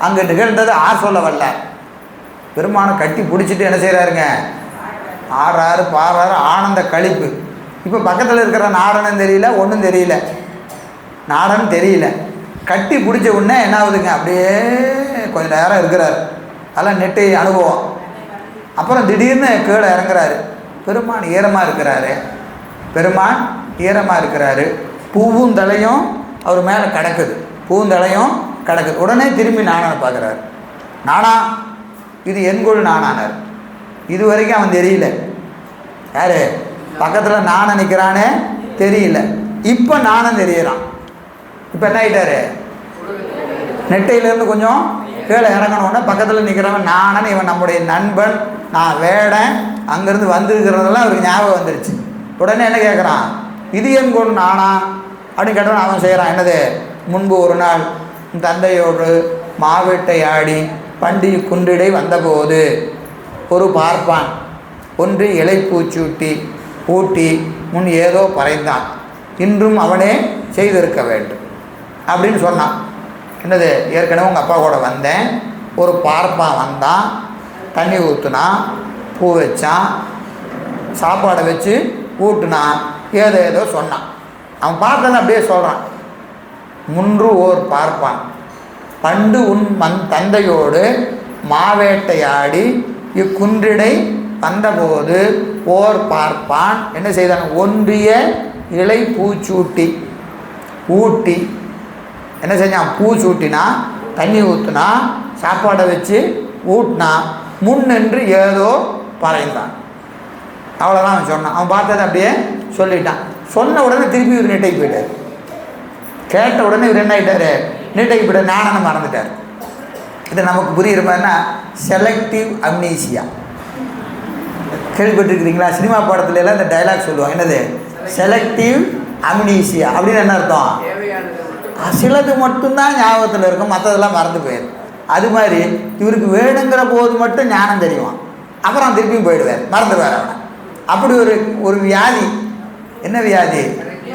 அங்கே நிகழ்ந்தது சொல்ல வரல. பெருமானை கட்டி பிடிச்சிட்டு என்ன செய்கிறாருங்க, ஆடுறாரு, பாடுறாரு, ஆனந்த கழிப்பு. இப்போ பக்கத்தில் இருக்கிற நாடனும் தெரியல, ஒன்றும் தெரியல, நாடனும் தெரியல. கட்டி பிடிச்ச உடனே என்ன ஆகுதுங்க, அப்படியே கொஞ்சம் நேரம் இருக்கிறார். அதெல்லாம் நெட்டை அனுபவம். அப்புறம் திடீர்னு கீழே இறங்குறாரு. பெருமான் ஈரமாக இருக்கிறாரு, பெருமான் ஈரமாக இருக்கிறாரு. பூவும் தலையும் அவர் மேலே கிடக்குது, பூவும் தலையும் கிடக்குது. உடனே திரும்பி நாணனை பார்க்குறாரு. நானா, இது என்கொள் நானானார். இது வரைக்கும் அவன் தெரியல, யார் பக்கத்தில் நாணம் நிற்கிறானே தெரியல. இப்போ நாணம் தெரியறான். இப்போ என்ன ஆகிட்டாரு, நெட்டையிலேருந்து கொஞ்சம் கீழே இறங்கணுன்னா பக்கத்தில் நிற்கிறவன் நானன், இவன் நம்முடைய நண்பன், நான் வேடன், அங்கேருந்து வந்திருக்கிறதெல்லாம் அவருக்கு ஞாபகம் வந்துருச்சு. உடனே என்ன கேட்குறான், இது என் கொண்டு நானா அப்படின்னு கேட்டவன் அவன் செய்கிறான். என்னது, முன்பு ஒரு நாள் தந்தையோடு மாவேட்டை ஆடி பண்டி குன்றிடை வந்தபோது ஒரு பார்ப்பான் ஒன்று இலை பூச்சூட்டி ஊட்டி முன் ஏதோ பறைந்தான், இன்றும் அவனே செய்திருக்க வேண்டும் அப்படின்னு சொன்னான். என்னது, ஏற்கனவே உங்கள் அப்பா கூட வந்தேன், ஒரு பார்ப்பான் வந்தான், தண்ணி ஊற்றுனான், பூ வச்சான், சாப்பாடை வச்சு ஊட்டுனான், ஏதோ சொன்னான். அவன் பார்த்ததை அப்படியே சொல்கிறான். முன்று ஓர் பார்ப்பான் பண்டு உன் தந்தையோடு மாவேட்டையாடி இக்குன்றிடை வந்தபோது ஓர் பார்ப்பான் என்ன செய்தான், ஒன்றிய இலை பூச்சூட்டி ஊட்டி என்ன செஞ்சான், பூ சூட்டினா, தண்ணி ஊற்றுனா, சாப்பாடை வச்சு ஊட்டினா, முன்னின்று ஏதோ பறைந்தான். அவ்வளோதான் அவன் சொன்னான். அவன் பார்த்ததை அப்படியே சொல்லிட்டான். சொன்ன உடனே திருப்பி இவர் நெட்டைக்கு போயிட்டார். கேட்ட உடனே இவர் என்ன ஆகிட்டார், நெட்டைக்கு போயிட்டார், நானனை மறந்துட்டார். இது நமக்கு புரிகிற மாதிரினா செலக்டிவ் அம்னீசியா. கேள்விப்பட்டிருக்கிறீங்களா? சினிமா படத்துல எல்லாம் இந்த டைலாக் சொல்லுவாங்க, என்னது செலக்டிவ் அம்னீசியா அப்படின்னு என்ன அர்த்தம்? சிலது மட்டும்தான் ஞாபகத்தில் இருக்கும், மற்றதெல்லாம் மறந்து போயிடும். அது மாதிரி இவருக்கு வேணுங்கிற போது மட்டும் ஞானம் தெரியும், அப்புறம் திருப்பியும் போயிடுவார், மறந்துடுவார் அவனை. அப்படி ஒரு வியாதி. என்ன வியாதி?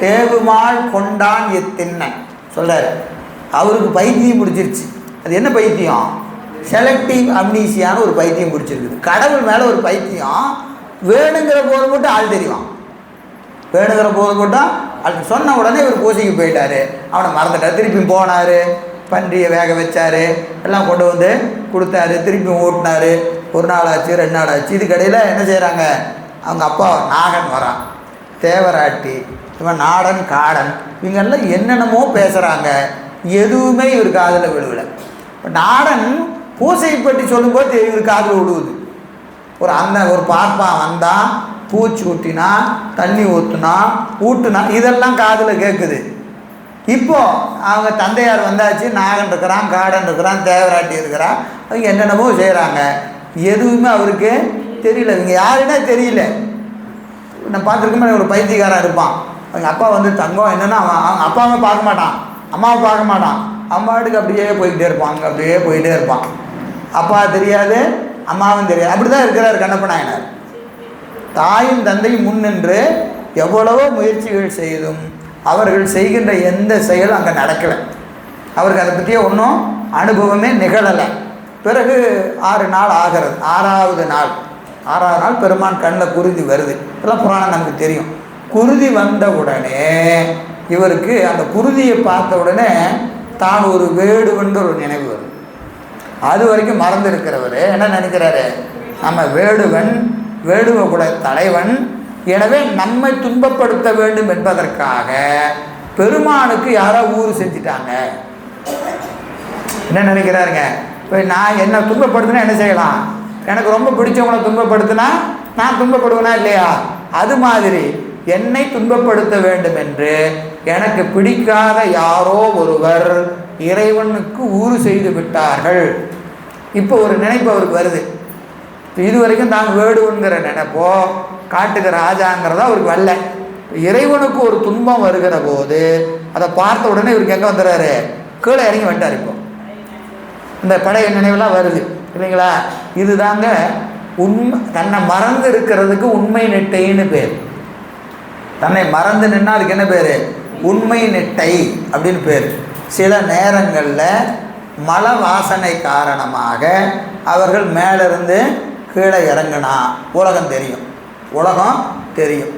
தேவுமாள் கொண்டான் எத்தின்ன சொல்றாரு. அவருக்கு பைத்தியம் பிடிச்சிருச்சு. அது என்ன பைத்தியம்? செலக்டிவ் அம்னீசியான்னு ஒரு பைத்தியம் பிடிச்சிருக்குது. கடவுள் மேலே ஒரு பைத்தியம். வேணுங்கிற போது மட்டும் ஆள் தெரியும், வேணுங்கிற போது மட்டும் அது சொன்ன உடனே இவர் பூசைக்கு போயிட்டார், அவனை மறந்துட்டார். திருப்பியும் போனார், பன்றியை வேக வச்சார், எல்லாம் கொண்டு வந்து கொடுத்தாரு, திருப்பியும் ஓட்டினார். ஒரு நாள் ஆச்சு, 2 நாள் ஆச்சு. இதுக்கடையில் என்ன செய்கிறாங்க, அவங்க அப்பா நாகன் வரான், தேவராட்டி, இவன் நாடன் காடன், இவங்கெல்லாம் என்னென்னமோ பேசுகிறாங்க. எதுவுமே இவர் காதில் விழுவலை. இப்போ நாடன் பூசையை பற்றி சொல்லும்போது இவர் காதில் விழுவுது. ஒரு பார்ப்பான் வந்தான், பூச்சி ஊட்டினா, தண்ணி ஊட்டுனா, இதெல்லாம் காதில் கேட்குது. இப்போது அவங்க தந்தையார் வந்தாச்சு, நாகன் இருக்கிறான், காடன் இருக்கிறான், தேவராட்டி இருக்கிறான், அவங்க என்னென்னமோ செய்கிறாங்க. எதுவுமே அவருக்கு தெரியல. இவங்க யாருன்னா தெரியல. நான் பார்த்துருக்கோமே, ஒரு பைத்தியக்காரன் இருப்பான். அவங்க அப்பா வந்து தங்கம் என்னென்னா அவன் அப்பாவை பார்க்க மாட்டான், அம்மாவை பார்க்க மாட்டான், அம்மாட்டுக்கு அப்படியே போய்கிட்டே இருப்பான், அங்கே அப்படியே போயிட்டே இருப்பான். அப்பா தெரியாது, அம்மாவும் தெரியாது. அப்படி தான் இருக்கிறார் கண்ணப்ப நாயனார். தாயும் தந்தையும் முன்னின்று எவ்வளவோ முயற்சிகள் செய்தும் அவர்கள் செய்கின்ற எந்த செயலும் அங்கே நடக்கலை. அவருக்கு அதை பற்றியே ஒன்றும் அனுபவமே நிகழலை. பிறகு 6 நாள் ஆகிறது. 6வது நாள் பெருமான் கண்ணில் குருதி வருது. இதெல்லாம் புராணம் நமக்கு தெரியும். குருதி வந்த உடனே இவருக்கு அந்த குருதியை பார்த்த உடனே தான் ஒரு வேடுவன்ற ஒரு நினைவு வருது. அது வரைக்கும் மறந்து இருக்கிறவர் என்ன நினைக்கிறாரு, நம்ம வேடுவ கூட தலைவன், எனவே நம்மை துன்பப்படுத்த வேண்டும் என்பதற்காக பெருமானுக்கு யாரோ ஊறு செஞ்சிட்டாங்க. என்ன நினைக்கிறாருங்க, இப்போ நான் என்ன துன்பப்படுத்தினா என்ன செய்யலாம், எனக்கு ரொம்ப பிடிச்சவங்களை துன்பப்படுத்தினா நான் துன்பப்படுவேனா இல்லையா? அது மாதிரி என்னை துன்பப்படுத்த வேண்டும் என்று எனக்கு பிடிக்காத யாரோ ஒருவர் இறைவனுக்கு ஊறு செய்து விட்டார்கள். இப்போ ஒரு நினைப்பு அவருக்கு வருது. இதுவரைக்கும் தான் வேடுங்கிற நினைப்போ காட்டுக்கு ராஜாங்கிறதா அவருக்கு வரல. இறைவனுக்கு ஒரு துன்பம் வருகிற போது அதை பார்த்த உடனே இவருக்கு எங்கே வந்துடுறாரு, கீழே இறங்கி வந்துட்டார். இப்போ இந்த பழைய நினைவெல்லாம் வருது இல்லைங்களா? இதுதாங்க தன்னை மறந்து இருக்கிறதுக்கு உண்மை நெட்டைன்னு பேர். தன்னை மறந்து நின்னா அதுக்கு என்ன பேர், உண்மை நெட்டை அப்படின்னு பேர். சில நேரங்களில் மல வாசனை காரணமாக அவர்கள் மேலிருந்து கீழே இறங்கினா உலகம் தெரியும்.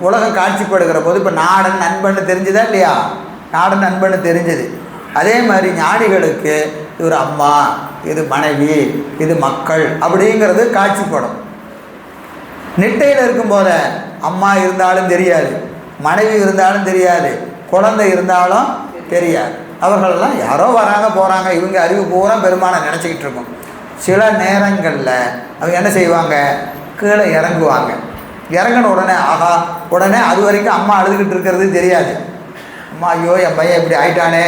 உலகம் காட்சிப்படுகிற போது இப்போ நாடன் நண்பன்னு தெரிஞ்சுதா இல்லையா? நாடன் நண்பன்னு தெரிஞ்சது. அதே மாதிரி ஞானிகளுக்கு இவர் அம்மா, இது மனைவி, இது மக்கள் அப்படிங்கிறது காட்சிப்படும். நெட்டையில் இருக்கும்போது அம்மா இருந்தாலும் தெரியாது, மனைவி இருந்தாலும் தெரியாது, குழந்தை இருந்தாலும் தெரியாது. அவர்களெல்லாம் யாரோ வராங்க போகிறாங்க, இவங்க அறிவு பூரா பெருமானை நினச்சிக்கிட்டு இருக்கோம். சில நேரங்களில் அவங்க என்ன செய்வாங்க, கீழே இறங்குவாங்க. இறங்கின உடனே ஆஹா, உடனே அது வரைக்கும் அம்மா அழுதுகிட்டு இருக்கிறது தெரியாது. அம்மா ஐயோ என் பையன் இப்படி ஆயிட்டானே,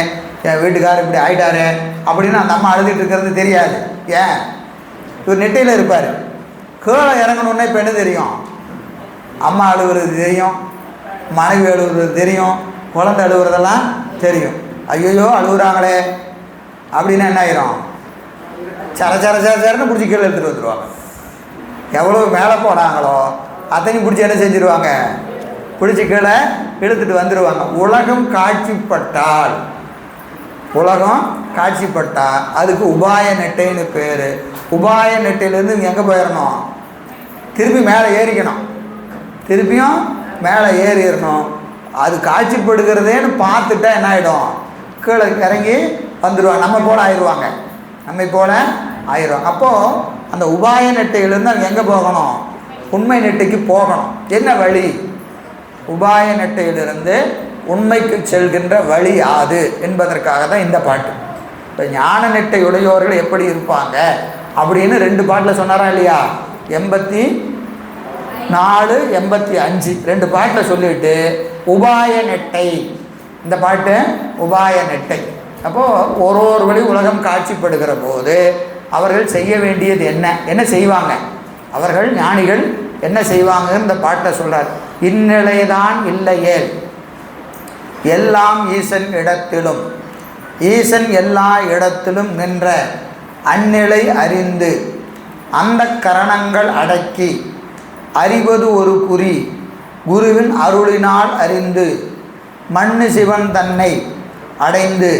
என் வீட்டுக்காரர் இப்படி ஆயிட்டானே அப்படின்னு அந்த அம்மா அழுதுகிட்டு இருக்கிறது தெரியாது. ஏன், இவர் நெட்டையில் இருப்பார். கீழே இறங்கணுன்னே இப்போ என்ன தெரியும், அம்மா அழுகுறது தெரியும், மனைவி அழுகுறது தெரியும், குழந்தை அழுகுறதெல்லாம் தெரியும். ஐயோ அழுகுறாங்களே அப்படின்னா என்ன ஆயிரும், சரன்னு பிடிச்சி கீழே எடுத்துகிட்டு வந்துடுவாங்க. எவ்வளோ மேலே போனாங்களோ அத்தனையும் பிடிச்சி என்ன செஞ்சுருவாங்க, பிடிச்சி கீழே இழுத்துட்டு வந்துடுவாங்க. உலகம் காட்சிப்பட்டால் அதுக்கு உபாய நெட்டைன்னு பேர். உபாய நெட்டையிலேருந்து இங்கே எங்கே போயிடணும், திருப்பி மேலே ஏறிக்கணும், திருப்பியும் மேலே ஏறிடணும். அது காட்சிப்படுகிறதேன்னு பார்த்துட்டா என்ன ஆகிடும், கீழே இறங்கி வந்துடுவாங்க, நம்ம போல் ஆயிடுவாங்க. அப்போது அந்த உபாய நெட்டையிலேருந்து அவங்க எங்கே போகணும், உண்மை நெட்டைக்கு போகணும். என்ன வழி, உபாய நெட்டையிலிருந்து உண்மைக்கு செல்கின்ற வழி யாது என்பதற்காக தான் இந்த பாட்டு. இப்போ ஞான நெட்டை உடையோர்கள் எப்படி இருப்பாங்க அப்படின்னு 2 பாட்டில் சொன்னாரா இல்லையா? 84, 85 2 பாட்டில் சொல்லிவிட்டு உபாய நெட்டை, இந்த பாட்டு உபாய நெட்டை. அப்போது ஒரு வழி உலகம் காட்சிப்படுகிற போது அவர்கள் செய்ய வேண்டியது என்ன செய்வாங்க, அவர்கள் ஞானிகள் என்ன செய்வாங்கன்னு இந்த பாட்டை சொல்கிறார். இந்நிலைதான் இல்லையேல் எல்லாம் ஈசன் இடத்திலும், ஈசன் எல்லா இடத்திலும் நின்ற அந்நிலை அறிந்து அந்த கரணங்கள் அடக்கி அறிவது ஒரு குறி குருவின் அருளினால் அறிந்து மண்ணு சிவன் தன்னை அடைந்து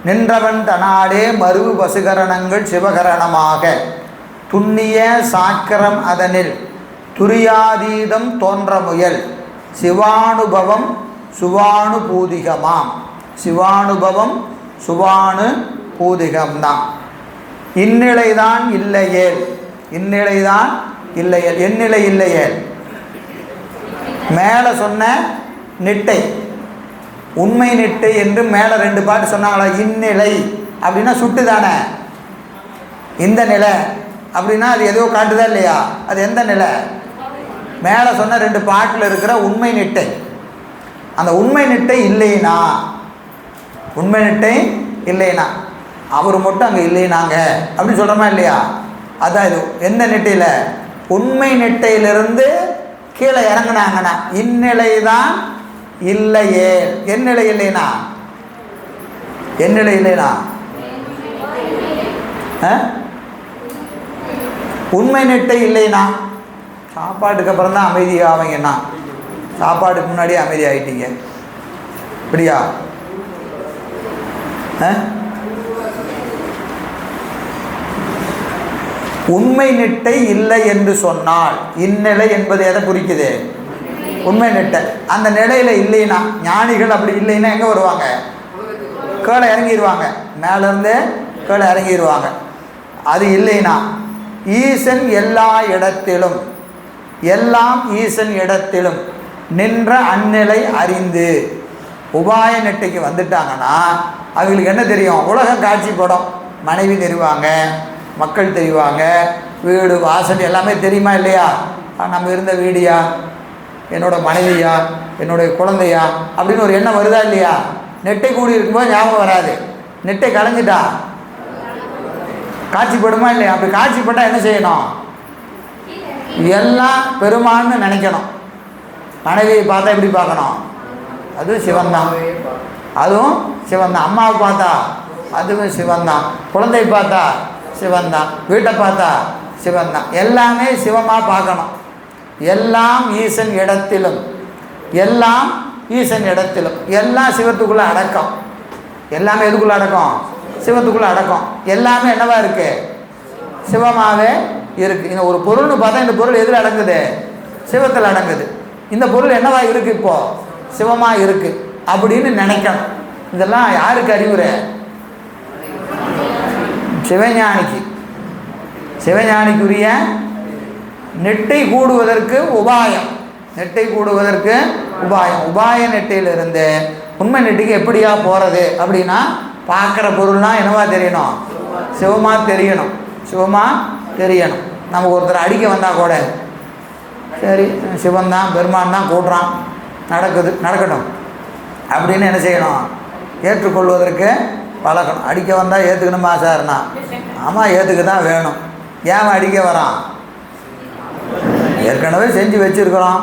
நின்றவன் தனாலே மருவு பசுகரணங்கள் சிவகரணமாக துண்ணிய சாக்கரம் அதனில் துரியாதீதம் தோன்ற முயல் சிவானுபவம் சுவானு பூதிகமாம். சிவானுபவம் சுவானு பூதிகம்தான். இந்நிலைதான் இல்லையேல், இந்நிலைதான் இல்லையேல், எந்நிலை இல்லையேல் மேலே சொன்ன நிட்டை உண்மை நிட்டை என்று மேலே 2 பாட்டு சொன்னாங்களா. இந்நிலை அப்படின்னா சுட்டு தானே, இந்த நிலை அப்படின்னா அது எதோ காட்டுதா இல்லையா, அது எந்த நிலை? மேலே சொன்ன 2 பாட்டில் இருக்கிற உண்மை நிட்டை. அந்த உண்மை நிட்டை இல்லைனா, உண்மை நிட்டை இல்லைனா அவர் மட்டும் அங்கே இல்லைனாங்க அப்படின்னு சொல்கிறோமா இல்லையா? அதான் இது எந்த நெட்டையில், உண்மை நெட்டையிலிருந்து கீழே இறங்கினாங்கன்னா இந்நிலை தான் இல்லையே. என் நிலை இல்லைனா, என் நிலை இல்லைனா உண்மை நெட்டை இல்லைனா சாப்பாட்டுக்கு அப்புறம் தான் அமைதி ஆவீங்கன்னா, சாப்பாட்டுக்கு முன்னாடியே அமைதி ஆகிட்டீங்க இப்படியா? உண்மை நிட்டை இல்லை என்று சொன்னால் இந்நிலை என்பது எதை குறிக்குது? உண்மை நிட்டை. அந்த நிலையில் இல்லைன்னா, ஞானிகள் அப்படி இல்லைன்னா எங்கே வருவாங்க? கீழே இறங்கிடுவாங்க, மேலேருந்து கீழே இறங்கிடுவாங்க. அது இல்லைன்னா ஈசன் எல்லா இடத்திலும், எல்லாம் ஈசன் இடத்திலும் நின்ற அந்நிலை அறிந்து உபாய நெட்டைக்கு வந்துட்டாங்கன்னா அவங்களுக்கு என்ன தெரியும்? உலகம் காட்சி படம், மனைவி தெரிவாங்க, மக்கள் தெரிவாங்க, வீடு வாசல் எல்லாமே தெரியுமா இல்லையா? நம்ம இருந்த வீடியா, என்னோடய மனைவியா, என்னுடைய குழந்தையா அப்படின்னு ஒரு எண்ணம் வருதா இல்லையா? நெட்டை கூடி இருக்கும்போது ஞாபகம் வராது. நெட்டை கலைஞ்சிட்டா காட்சிப்படுமா இல்லையா? அப்படி காட்சிப்பட்டால் என்ன செய்யணும்? எல்லாம் பெருமான்னு நினைக்கணும். மனைவியை பார்த்தா எப்படி பார்க்கணும்? அதுவும் சிவன்தான், அதுவும் சிவன்தான். அம்மாவை பார்த்தா அதுவும் சிவன்தான், குழந்தை பார்த்தா சிவன்தான், வீட்டை பார்த்தா சிவன்தான். எல்லாமே சிவமாக பார்க்கணும். எல்லாம் ஈசன் இடத்திலும், எல்லாம் ஈசன் இடத்திலும், எல்லாம் சிவத்துக்குள்ளே அடக்கம். எல்லாமே எதுக்குள்ளே அடக்கம்? சிவத்துக்குள்ளே அடக்கம். எல்லாமே என்னவா இருக்குது? சிவமாகவே இருக்குது. இந்த ஒரு பொருள்னு பார்த்தா இந்த பொருள் எதில் அடங்குது? சிவத்தில் அடங்குது. இந்த பொருள் என்னவா இருக்குது? இப்போது சிவமாக இருக்குது அப்படின்னு நினைக்கணும். இதெல்லாம் யாருக்கு அறிவுரை? சிவஞானிக்கு. சிவஞானிக்குரிய நெட்டை கூடுவதற்கு உபாயம், நெட்டை கூடுவதற்கு உபாயம். உபாய நெட்டையிலிருந்து உண்மை நெட்டைக்கு எப்படியா போகிறது அப்படின்னா, பார்க்குற பொருள்னால் என்னவா தெரியணும்? சிவமாக தெரியணும், சிவமாக தெரியணும். நமக்கு ஒருத்தர் அடிக்க வந்தால் கூட சரி சிவன்தான் பெருமான் தான் கூட்டுறான், நடக்கட்டும் அப்படின்னு என்ன செய்யணும்? ஏற்றுக்கொள்வதற்கு பழக்கணும். அடிக்க வந்தால் ஏற்றுக்கணுமா சார்னா? ஆமாம், ஏற்றுக்க தான் வேணும். ஏன் அடிக்க வரான்? ஏற்கனவே செஞ்சு வச்சுருக்கிறோம்.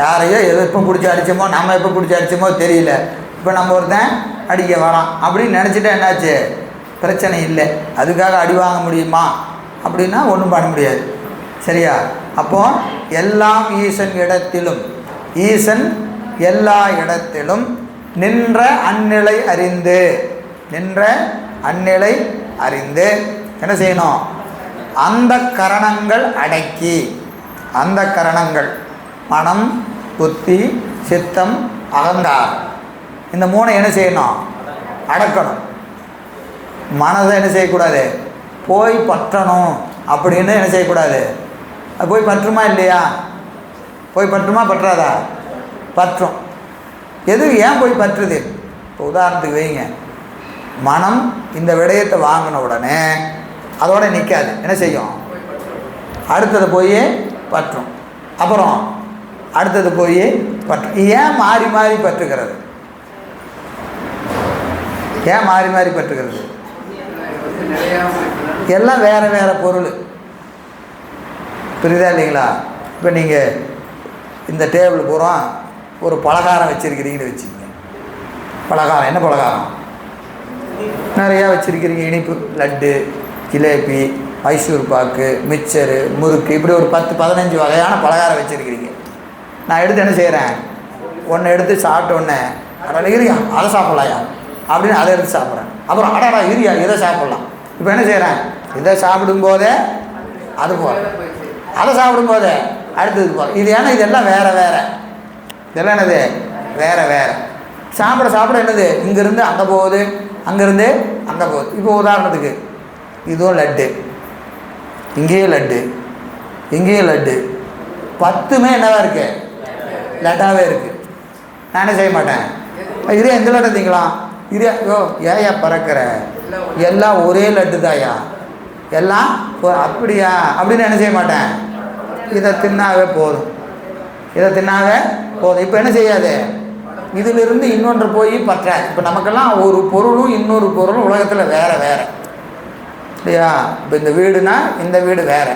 யாரையோ எப்போ பிடிச்சி அடித்தோமோ, நம்ம எப்போ பிடிச்சி அடித்தோமோ தெரியல, இப்போ நம்ம ஒருத்தன் அடிக்க வரான் அப்படின்னு நினச்சிட்டா என்னாச்சு? பிரச்சனை இல்லை. அதுக்காக அடி வாங்க முடியுமா அப்படின்னா ஒன்றும் பண்ண முடியாது. சரியா? அப்போது எல்லாம் ஈசன் இடத்திலும், ஈசன் எல்லா இடத்திலும் நின்ற அந்நிலை அறிந்து, நின்ற அந்நிலை அறிந்து என்ன செய்யணும்? அந்த கரணங்கள் அடக்கி, அந்த கரணங்கள் மனம், புத்தி, சித்தம், அகங்காரம், இந்த 3 என்ன செய்யணும்? அடக்கணும். மனதை என்ன செய்யக்கூடாது? போய் பற்றணும் அப்படின்னு என்ன செய்யக்கூடாது? அது போய் பற்றுமா இல்லையா? போய் பற்றுமா பற்றாதா? பற்றும். எது ஏன் போய் பற்றுது? இப்போ உதாரணத்துக்கு வைங்க, மனம் இந்த விடயத்தை வாங்கின உடனே அதோட நிற்காது, என்ன செய்யும்? அடுத்தது போய் பற்றும், அப்புறம் அடுத்தது போய் பற்றும். ஏன் மாறி மாறி பற்றுகிறது? ஏன் மாறி மாறி பற்றுகிறது? எல்லாம் வேறு வேறு பொருள், புரியுதா இல்லைங்களா? இப்போ நீங்கள் இந்த டேபிள் பூரா ஒரு பலகாரம் வச்சுருக்கிறீங்கன்னு வச்சுக்கோங்க. பலகாரம் என்ன பலகாரம்? நிறையா வச்சுருக்கிறீங்க. இனிப்பு, லட்டு, ஜிலேபி, மைசூர் பாக்கு, மிக்சரு, முறுக்கு, இப்படி ஒரு 10-15 வகையான பலகாரம் வச்சுருக்கிறீங்க. நான் எடுத்து என்ன செய்கிறேன்? ஒன்று எடுத்து சாப்பிட்ட உடனே அட இரியா அதை சாப்பிட்லாயா அப்படின்னு அதை எடுத்து சாப்பிட்றேன். அப்புறம் அடாடா இரியா இதை சாப்பிட்லாம். இப்போ என்ன செய்கிறேன்? இதை சாப்பிடும்போதே அது போகிற, அதை சாப்பிடும்போதே அடுத்தது போகிற. இது ஏன்னா இதெல்லாம் வேறு வேறு, இதெல்லாம் என்னது வேறு வேறு. சாப்பிட சாப்பிட என்னது இங்கேருந்து அங்கே போகுது, அங்கேருந்து அங்கே போகுது. இப்போ உதாரணத்துக்கு இதுவும் லட்டு, இங்கேயும் லட்டு, இங்கேயும் லட்டு, 10மே என்னவா இருக்குது? லட்டாகவே இருக்குது. நான் என்ன செய்ய மாட்டேன்? இதே எந்த லட்டை திங்கலாம்? இதே யோ ஏயா பறக்கிற, எல்லாம் ஒரே லட்டு தாயா, எல்லாம் அப்படியா அப்படின்னு என்ன செய்ய மாட்டேன்? இதை தின்னாவே போதும், இதை தின்னாவே போதும். இப்போ என்ன செய்யாது? இதிலிருந்து இன்னொன்று போய் பற்றாது. இப்போ நமக்கெல்லாம் ஒரு பொருளும் இன்னொரு பொருளும் உலகத்தில் வேறு வேறு இல்லையா? இப்போ இந்த வீடுனா இந்த வீடு வேறு,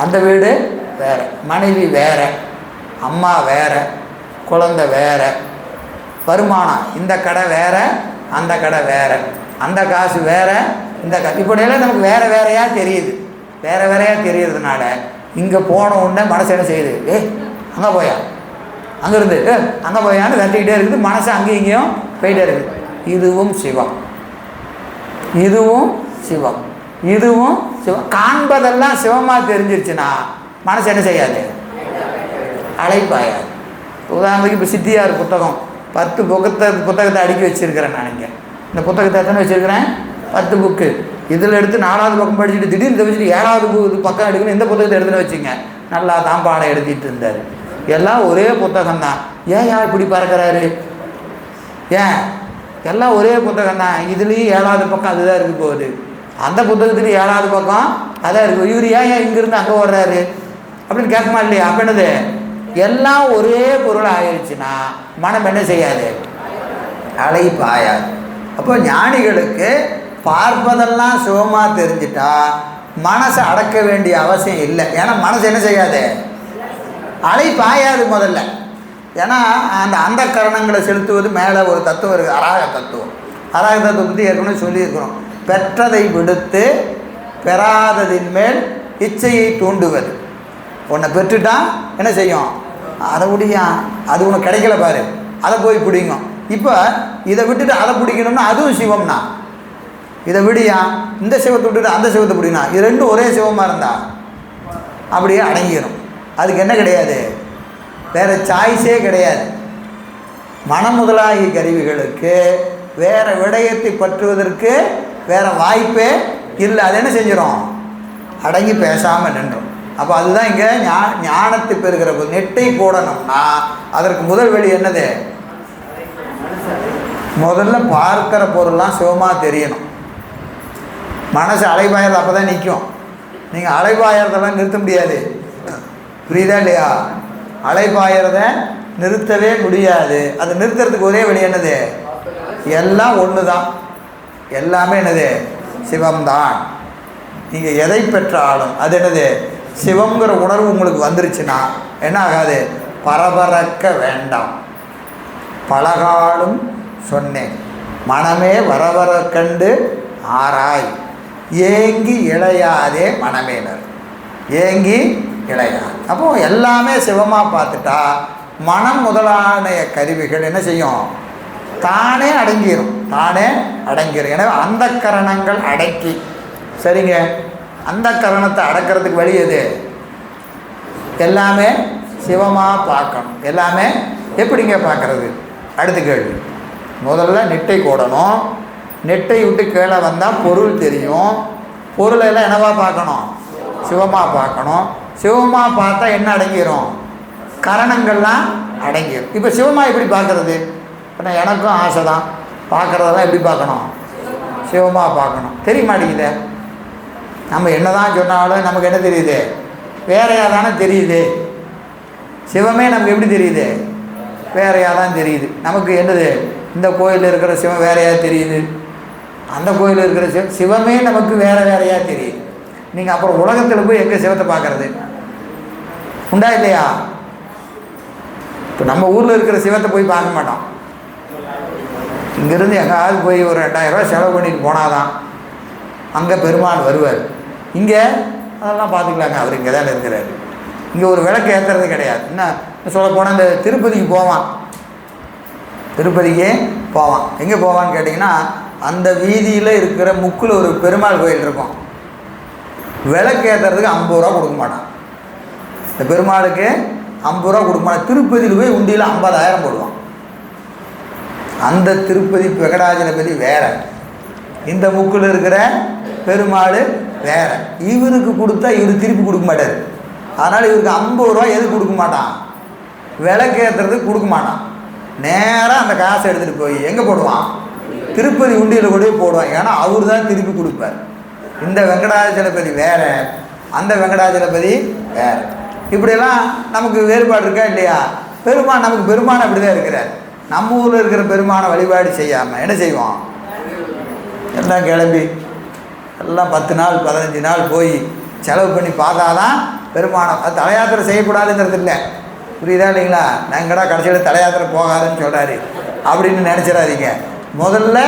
அந்த வீடு வேறு, மனைவி வேறு, அம்மா வேறு, குழந்தை வேறு, வருமானம் இந்த கடை வேறு, அந்த கடை வேறு, அந்த காசு வேறு, இந்த காசு இப்படியெல்லாம் நமக்கு வேறு வேறையாக தெரியுது. வேறு வேறையாக தெரியறதுனால இங்கே போன உடனே மனசு என்ன செய்யுது? அங்கே போயா, அங்கேருந்து அங்கே போயான்னு கட்டிக்கிட்டே இருக்குது. மனசு அங்கேயும் இங்கேயும் போயிட்டே இருக்குது. இதுவும் சிவம், இதுவும் சிவம், இதுவும் சிவம். காண்பதெல்லாம் சிவமாக தெரிஞ்சிருச்சுன்னா மனசு என்ன செய்யாது? அழைப்பாயாது. உதாரணத்துக்கு இப்போ சித்தியார் புத்தகம் 10 புத்தகத்தை அடுக்கி வச்சுருக்கிறேன். நான் இங்கே இந்த புத்தகத்தை எத்தனை வச்சுருக்கிறேன்? 10 புக்கு. இதில் எடுத்து 4வது பக்கம் படிச்சுட்டு திடீர்னு வச்சுட்டு 7வது பக்கம் எடுக்கணும். இந்த புத்தகத்தை எடுத்துன்னு வச்சுங்க. நல்லா தான் பாடம் எழுதிட்டு இருந்தார். எல்லாம் ஒரே புத்தகம்தான். ஏன் இப்படி பறக்கிறாரு? ஏன் எல்லாம் ஒரே புத்தகம்தான். இதுலேயும் 7வது பக்கம் அதுதான் இருக்க போகுது, அந்த புத்தகத்துலேயும் 7வது பக்கம் அதான் இருக்குது. இவர் ஏன் இங்கேருந்து அங்கே ஓடுறாரு அப்படின்னு கேட்கமா இல்லையா? அப்போ என்னது? எல்லாம் ஒரே பொருள் ஆயிடுச்சுன்னா மனம் என்ன செய்யாது? அலைப்பாயாது. அப்போ ஞானிகளுக்கு பார்ப்பதெல்லாம் சிவமாக தெரிஞ்சிட்டா மனசை அடக்க வேண்டிய அவசியம் இல்லை. ஏன்னா மனசு என்ன செய்யாது? அலைப்பாயாது முதல்ல. ஏன்னா அந்த கரணங்களை செலுத்துவது மேலே ஒரு தத்துவம் இருக்குது, அராக தத்துவம். அராக தத்துவத்தை பற்றி ஏற்கனவே சொல்லியிருக்கிறோம். பெற்றதை விடுத்து பெறாததின் மேல் இச்சையை தூண்டுவது. உன்னை பெற்றுட்டா என்ன செய்யும்? அதை முடியா, அது உனக்கு கிடைக்கல பாரு, அதை போய் பிடிக்கும். இப்போ இதை விட்டுட்டு அதை பிடிக்கணும்னா அதுவும் சிவம்னா, இதை விடியா இந்த சிவத்தை விட்டுட்டு அந்த சிவத்தை பிடிக்கணும். இது ரெண்டும் ஒரே சிவமாக இருந்தா அப்படியே அடங்கிடும். அதுக்கு என்ன கிடையாது? வேறு சாய்ஸே கிடையாது. மனம் முதலாகிய கருவிகளுக்கு வேறு விடயத்தை பற்றுவதற்கு வேறு வாய்ப்பே இல்லை. அது என்ன செஞ்சிடும்? அடங்கி பேசாமல் நின்றோம். அப்போ அதுதான் இங்கே ஞானத்தை பெறுகிற போது நெட்டை போடணும்னா அதற்கு முதல் வழி என்னது? முதல்ல பார்க்கிற பொருள்லாம் சிவமாக தெரியணும். மனசு அலைபாயறது அப்போ தான் நிற்கும். நீங்கள் அலைபாயறதெல்லாம் நிறுத்த முடியாது. புரியுதா இல்லையா? அலைபாயறத நிறுத்தவே முடியாது. அது நிறுத்துறதுக்கு ஒரே வழி என்னது? எல்லாம் ஒன்று தான், எல்லாமே என்னது? சிவம்தான். நீங்கள் எதை பெற்றாலும் அது என்னது? சிவங்கிற உணர்வு உங்களுக்கு வந்துருச்சுன்னா என்ன ஆகாது? பரபரக்க வேண்டாம். பலகாலும் சொன்னேன், மனமே வரவர கண்டு ஆராய், ஏங்கி இளையாதே மனமேனர், ஏங்கி இளையாது. அப்போது எல்லாமே சிவமாக பார்த்துட்டா மனம் முதலான கருவிகள் என்ன செய்யும்? தானே அடங்கிடும், தானே அடங்கிடும். எனவே அந்த கரணங்கள் அடக்கி, சரிங்க, அந்த கரணத்தை அடக்கிறதுக்கு வழி எது? எல்லாமே சிவமாக பார்க்கணும். எல்லாமே எப்படிங்க பார்க்குறது? அடுத்த கேள்வி. முதல்ல நெட்டை போடணும். நெட்டை விட்டு கீழே வந்தால் பொருள் தெரியும். பொருளெல்லாம் என்னவா பார்க்கணும்? சிவமாக பார்க்கணும். சிவமாக பார்த்தா என்ன அடங்கிடும்? கரணங்கள்லாம் அடங்கிடும். இப்போ சிவமாக எப்படி பார்க்குறது? ஏன்னா எனக்கும் ஆசை தான், பார்க்குறதெல்லாம் எப்படி பார்க்கணும்? சிவமாக பார்க்கணும். தெரிய மாட்டேங்குது. நம்ம என்ன தான் சொன்னாலும் நமக்கு என்ன தெரியுது? வேறையாக தானே தெரியுது. சிவமே நமக்கு எப்படி தெரியுது? வேறையாக தான் தெரியுது. நமக்கு என்னது? இந்த கோயிலில் இருக்கிற சிவம் வேறையாக தெரியுது, அந்த கோயிலில் இருக்கிற சிவமே நமக்கு வேறு வேறையாக தெரியுது. நீங்கள் அப்புறம் உலகத்தில் போய் எங்கே சிவத்தை பார்க்குறது? உண்டா இல்லையா? இப்போ நம்ம ஊரில் இருக்கிற சிவத்தை போய் பார்க்க மாட்டோம். இங்கேருந்து எங்காவது போய் ஒரு 2000 ரூபா செலவு பண்ணிட்டு போனாதான் அங்கே பெருமாள் வருவார். இங்கே அதெல்லாம் பார்த்துக்கலாங்க, அவர் இங்கே தான் இருக்கிறார். இங்கே ஒரு விளக்கு ஏற்றுறது கிடையாது. என்ன சொல்ல போனால் இந்த திருப்பதிக்கு போவான், திருப்பதிக்கே போவான். எங்கே போவான்னு கேட்டிங்கன்னா, அந்த வீதியில் இருக்கிற முக்கில் ஒரு பெருமாள் கோயில் இருக்கும். விளக்கு ஏற்றுறதுக்கு 50 ரூபா கொடுக்க மாட்டான். இந்த பெருமாளுக்கு 50 ரூபா கொடுக்க மாட்டான். திருப்பதியில் போய் உண்டியில் 50,000 போடுவான். அந்த திருப்பதி வெங்கடாஜலபதி வேற, இந்த முக்கில் இருக்கிற பெருமாள் வேற. இவருக்கு கொடுத்தா இவர் திருப்பி கொடுக்க மாட்டார். அதனால் இவருக்கு 50 ரூபா எது கொடுக்க மாட்டான், விளக்கு ஏற்றுறதுக்கு கொடுக்க மாட்டான். நேராக அந்த காசை எடுத்துகிட்டு போய் எங்கே போடுவான், திருப்பதி உண்டியில் கூட போடுவான். ஏன்னா அவர் தான் திருப்பி கொடுப்பார். இந்த வெங்கடாஜலபதி வேற, அந்த வெங்கடாஜலபதி வேற. இப்படியெல்லாம் நமக்கு வேறுபாடு இருக்கா இல்லையா? பெருமான் நமக்கு பெருமான் அப்படி தான் இருக்கிறார். நம்ம ஊரில் இருக்கிற பெருமானை வழிபாடு செய்யாமல் என்ன செய்வோம், எல்லாம் கிளம்பி எல்லாம் 10 நாள் 15 நாள் போய் செலவு பண்ணி பார்த்தாதான் பெருமானை. தலை யாத்திரை செய்யக்கூடாதுங்கிறது இல்லை, புரியுதா இல்லைங்களா? நாங்கடா கடைசியில் தலை யாத்திரை போகாதுன்னு சொல்கிறாரு அப்படின்னு நினச்சிடாதீங்க. முதல்ல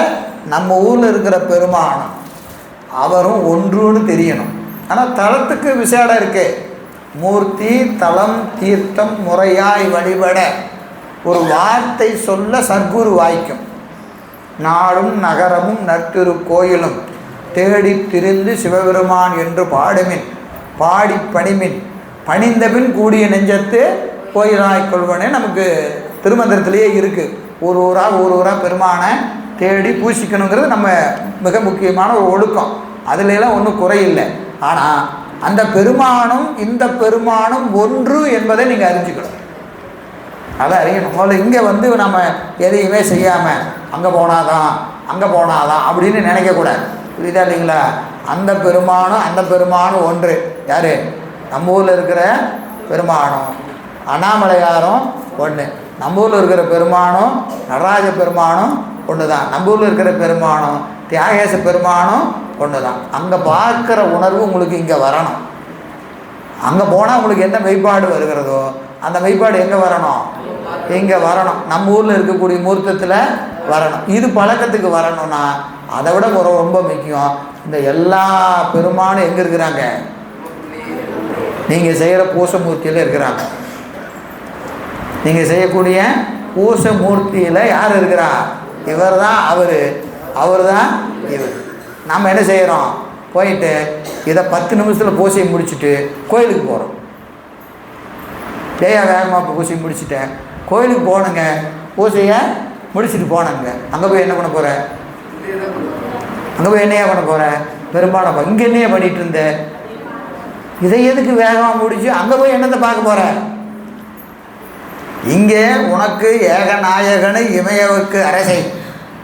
நம்ம ஊரில் இருக்கிற பெருமானம் அவரும் ஒன்றுன்னு தெரியணும். ஆனால் தலத்துக்கு விசேடம் இருக்கு. மூர்த்தி தலம் தீர்த்தம் முறையாய் வழிபட ஒரு வார்த்தை சொல்ல சத்குரு வாய்க்கும். நாடும் நகரமும் நற்திரு கோயிலும் தேடி திரிந்து சிவபெருமான் என்று பாடுமின் பாடி பணிமின் பணிந்தபின் கூடிய நெஞ்சத்து கோயிலாய் கொள்வனே நமக்கு திருமந்திரத்திலேயே இருக்குது. ஒரு ஊராக பெருமானை தேடி பூசிக்கணுங்கிறது நம்ம மிக முக்கியமான ஒரு ஒழுக்கம். அதுலெல்லாம் ஒன்றும் குறையில்லை. ஆனால் அந்த பெருமானும் இந்த பெருமானும் ஒன்று என்பதை நீங்கள் அறிஞ்சுக்கணும். அதை அறியணும். முதல்ல இங்கே நம்ம எதையுமே செய்யாமல் அங்கே போனாதான் அப்படின்னு நினைக்கக்கூடாது, புரியுதா இல்லைங்களா? அந்த பெருமானும் ஒன்று. யார்? நம்ம ஊரில் இருக்கிற பெருமானும் அண்ணாமலையாரும் ஒன்று. நம்ம ஊரில் இருக்கிற பெருமானும் நடராஜ பெருமானும் ஒன்று தான். நம்ம ஊரில் இருக்கிற பெருமானும் தியாகேச பெருமானும் ஒன்று தான். அங்கே பார்க்குற உணர்வு உங்களுக்கு இங்கே வரணும். அங்கே போனால் உங்களுக்கு என்ன மெய்ப்பாடு வருகிறதோ அந்த மெய்ப்பாடு எங்கே வரணும், இங்கே வரணும். நம்ம ஊரில் இருக்கக்கூடிய மூர்த்தத்தில் வரணும். இது பழக்கத்துக்கு வரணும்னா அதை விட ரொம்ப முக்கியம், இந்த எல்லா பெருமானும் எங்கே இருக்கிறாங்க, நீங்கள் செய்கிற பூசமூர்த்தியில் இருக்கிறாங்க. நீங்கள் செய்யக்கூடிய பூசமூர்த்தியில் யார் இருக்கிறா? இவர் தான் அவர் தான் இவர். நம்ம என்ன செய்கிறோம், போயிட்டு இதை 10 நிமிஷத்தில் பூசையை முடிச்சுட்டு கோயிலுக்கு போகிறோம். வேகமாக பூசையை முடிச்சுட்டேன், கோயிலுக்கு போகணுங்க, பூசையை முடிச்சுட்டு போனேங்க. அங்கே போய் என்ன பண்ண போகிறேன், அங்கே போய் என்னையா பண்ண போகிறேன், பெரும்பாலும் இங்கே என்னையா பண்ணிகிட்டு இருந்தேன். இதை எதுக்கு வேகமாக முடிச்சு அங்கே போய் என்னத்தை பார்க்க போகிறேன்? இங்கே உனக்கு ஏகநாயகனை இமையவுக்கு அரசை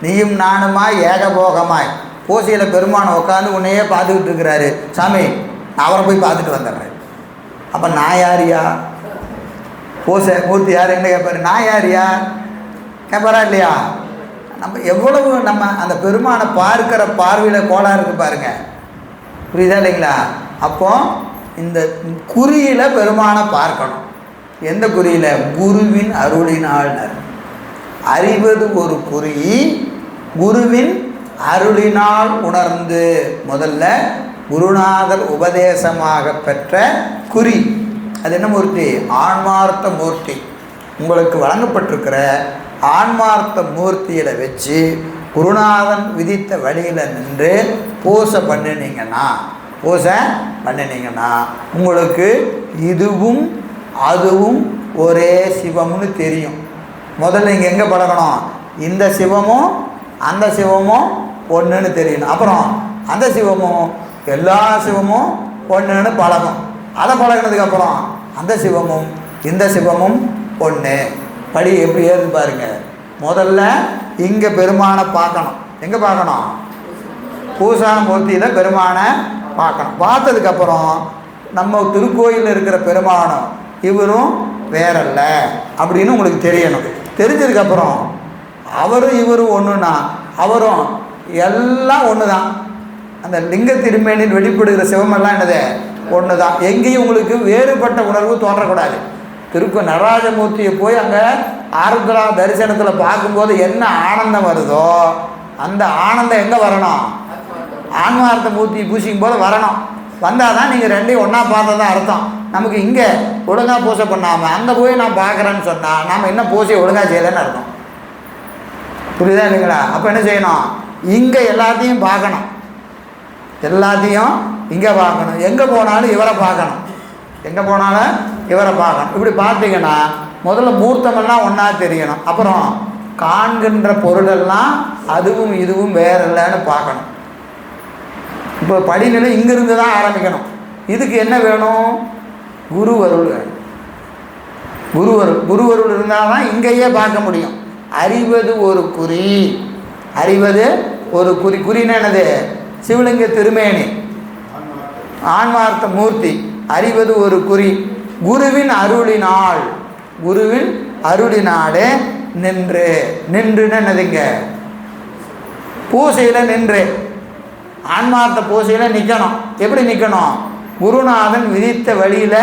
நீயும் நானுமாய் ஏகபோகமாய் பூசையில் பெருமானை உட்காந்து உன்னையே பார்த்துக்கிட்டு இருக்கிறாரு. சாமி நான் அவரை போய் பார்த்துட்டு வந்துடுறேன். அப்போ நான் யாரியா? பூசை மூர்த்தி யார் என்ன கேட்பாரு, நான் யாரியா கேட்பாரா இல்லையா? நம்ம எவ்வளவு அந்த பெருமானை பார்க்கிற பார்வையில் கோளாறு இருக்கு பாருங்க, புரியுதா இல்லைங்களா? அப்போ இந்த குறியில் பெருமானை பார்க்கணும். எந்த குறியில்? குருவின் அருளினால். அறிவது ஒரு குறி, குருவின் அருளினால் உணர்ந்து முதல்ல குருநாதர் உபதேசமாக பெற்ற குறி. அது என்ன மூர்த்தி? ஆன்மார்த்த மூர்த்தி. உங்களுக்கு வழங்கப்பட்டிருக்கிற ஆன்மார்த்த மூர்த்தியில் வச்சு குருநாதன் விதித்த வழியில் நின்று பூசை பண்ணினீங்கன்னா உங்களுக்கு இதுவும் அதுவும் ஒரே சிவம்னு தெரியும். முதல்ல இங்கே எங்கே பழகணும், இந்த சிவமும் அந்த சிவமும் ஒன்றுன்னு தெரியணும். அப்புறம் அந்த சிவமும் எல்லா சிவமும் ஒன்றுன்னு பழகும். அதை பழகினதுக்கப்புறம் அந்த சிவமும் இந்த சிவமும் ஒன்று. படி எப்படி ஏறுது பாருங்க. முதல்ல இங்கே பெருமானை பார்க்கணும். எங்கே பார்க்கணும்? பூசாமூர்த்தியில் பெருமானை பார்க்கணும். பார்த்ததுக்கப்புறம் நம்ம திருக்கோயிலில் இருக்கிற பெருமானும் இவரும் வேறல்ல அப்படின்னு உங்களுக்கு தெரியணும். தெரிஞ்சதுக்கப்புறம் அவரும் இவரும் ஒன்றுனா அவரும் எல்லாம் ஒன்று தான். அந்த லிங்க திருமேனில் வெளிப்படுகிற சிவமெல்லாம் என்னது? ஒன்று தான். எங்கேயும் உங்களுக்கு வேறுபட்ட உணர்வு தோன்றக்கூடாது. நடராஜமூர்த்தியை போய் அங்கே ஆருத்ரா தரிசனத்தில் பார்க்கும்போது என்ன ஆனந்தம் வருதோ அந்த ஆனந்தம் எங்கே வரணும்? ஆன்மார்த்த மூர்த்தியை பூசிக்கும் போது வரணும். வந்தால் தான் நீங்கள் ரெண்டையும் ஒன்றா பார்த்ததான் அர்த்தம். நமக்கு இங்கே ஒழுங்காக பூசை பண்ணாமல் அங்கே போய் நான் பார்க்குறேன்னு சொன்னால் நாம் என்ன பூசையை ஒழுங்காக செய்யலைன்னு அர்த்தம். புரியுதா இல்லைங்களா? அப்போ என்ன செய்யணும்? இங்கே எல்லாத்தையும் பார்க்கணும், எல்லாத்தையும் இங்கே பார்க்கணும். எங்கே போனாலும் இவரை பார்க்கணும், எங்கே போனாலும் இவரை பார்க்கணும். இப்படி பார்த்தீங்கன்னா முதல்ல மூர்த்தமெல்லாம் ஒன்றா தெரியணும். அப்புறம் காண்கின்ற பொருளெல்லாம் அதுவும் இதுவும் வேற இல்லைன்னு பார்க்கணும். இப்போ படிநிலை இங்கிருந்து தான் ஆரம்பிக்கணும். இதுக்கு என்ன வேணும்? குருவருள் வேணும். குருவருள் இருந்தால் தான் இங்கேயே பார்க்க முடியும். அறிவது ஒரு குறி, அறிவது ஒரு குறி. குறின்னா என்னது? சிவலிங்க திருமேனி, ஆன்மார்த்த மூர்த்தி. அறிவது ஒரு குறி. குருவின் அருளினாள், குருவின் அருளினாலே நின்று. நின்றுன்னு என்னதுங்க? பூசையில் நின்று, ஆன்மார்த்த பூசையில் நிற்கணும். எப்படி நிற்கணும்? குருநாதன் விதித்த வழியில்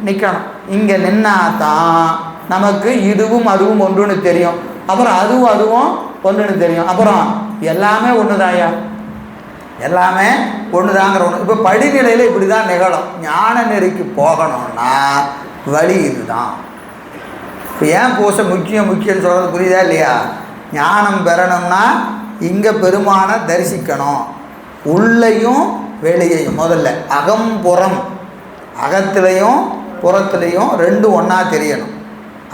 நிற்கணும். இங்கே நின்னாதான் நமக்கு இதுவும் அதுவும் ஒன்றுன்னு தெரியும். அப்புறம் அதுவும் ஒன்றுன்னு தெரியும். அப்புறம் எல்லாமே ஒன்று தாயா, எல்லாமே ஒன்று தாங்கிற ஒன்று. இப்போ படிநிலையில் இப்படி தான் நிகழும். ஞான நெறிக்கு போகணும்னா வழி இதுதான். இப்போ ஏன் பூசை முக்கியம்னு சொல்கிறது புரியுதா இல்லையா? ஞானம் பெறணும்னா இங்கே பெருமானை தரிசிக்கணும். உள்ளையும் வெளியையும், முதல்ல அகம்புறம், அகத்திலையும் புறத்துலையும் ரெண்டும் ஒன்றா தெரியணும்.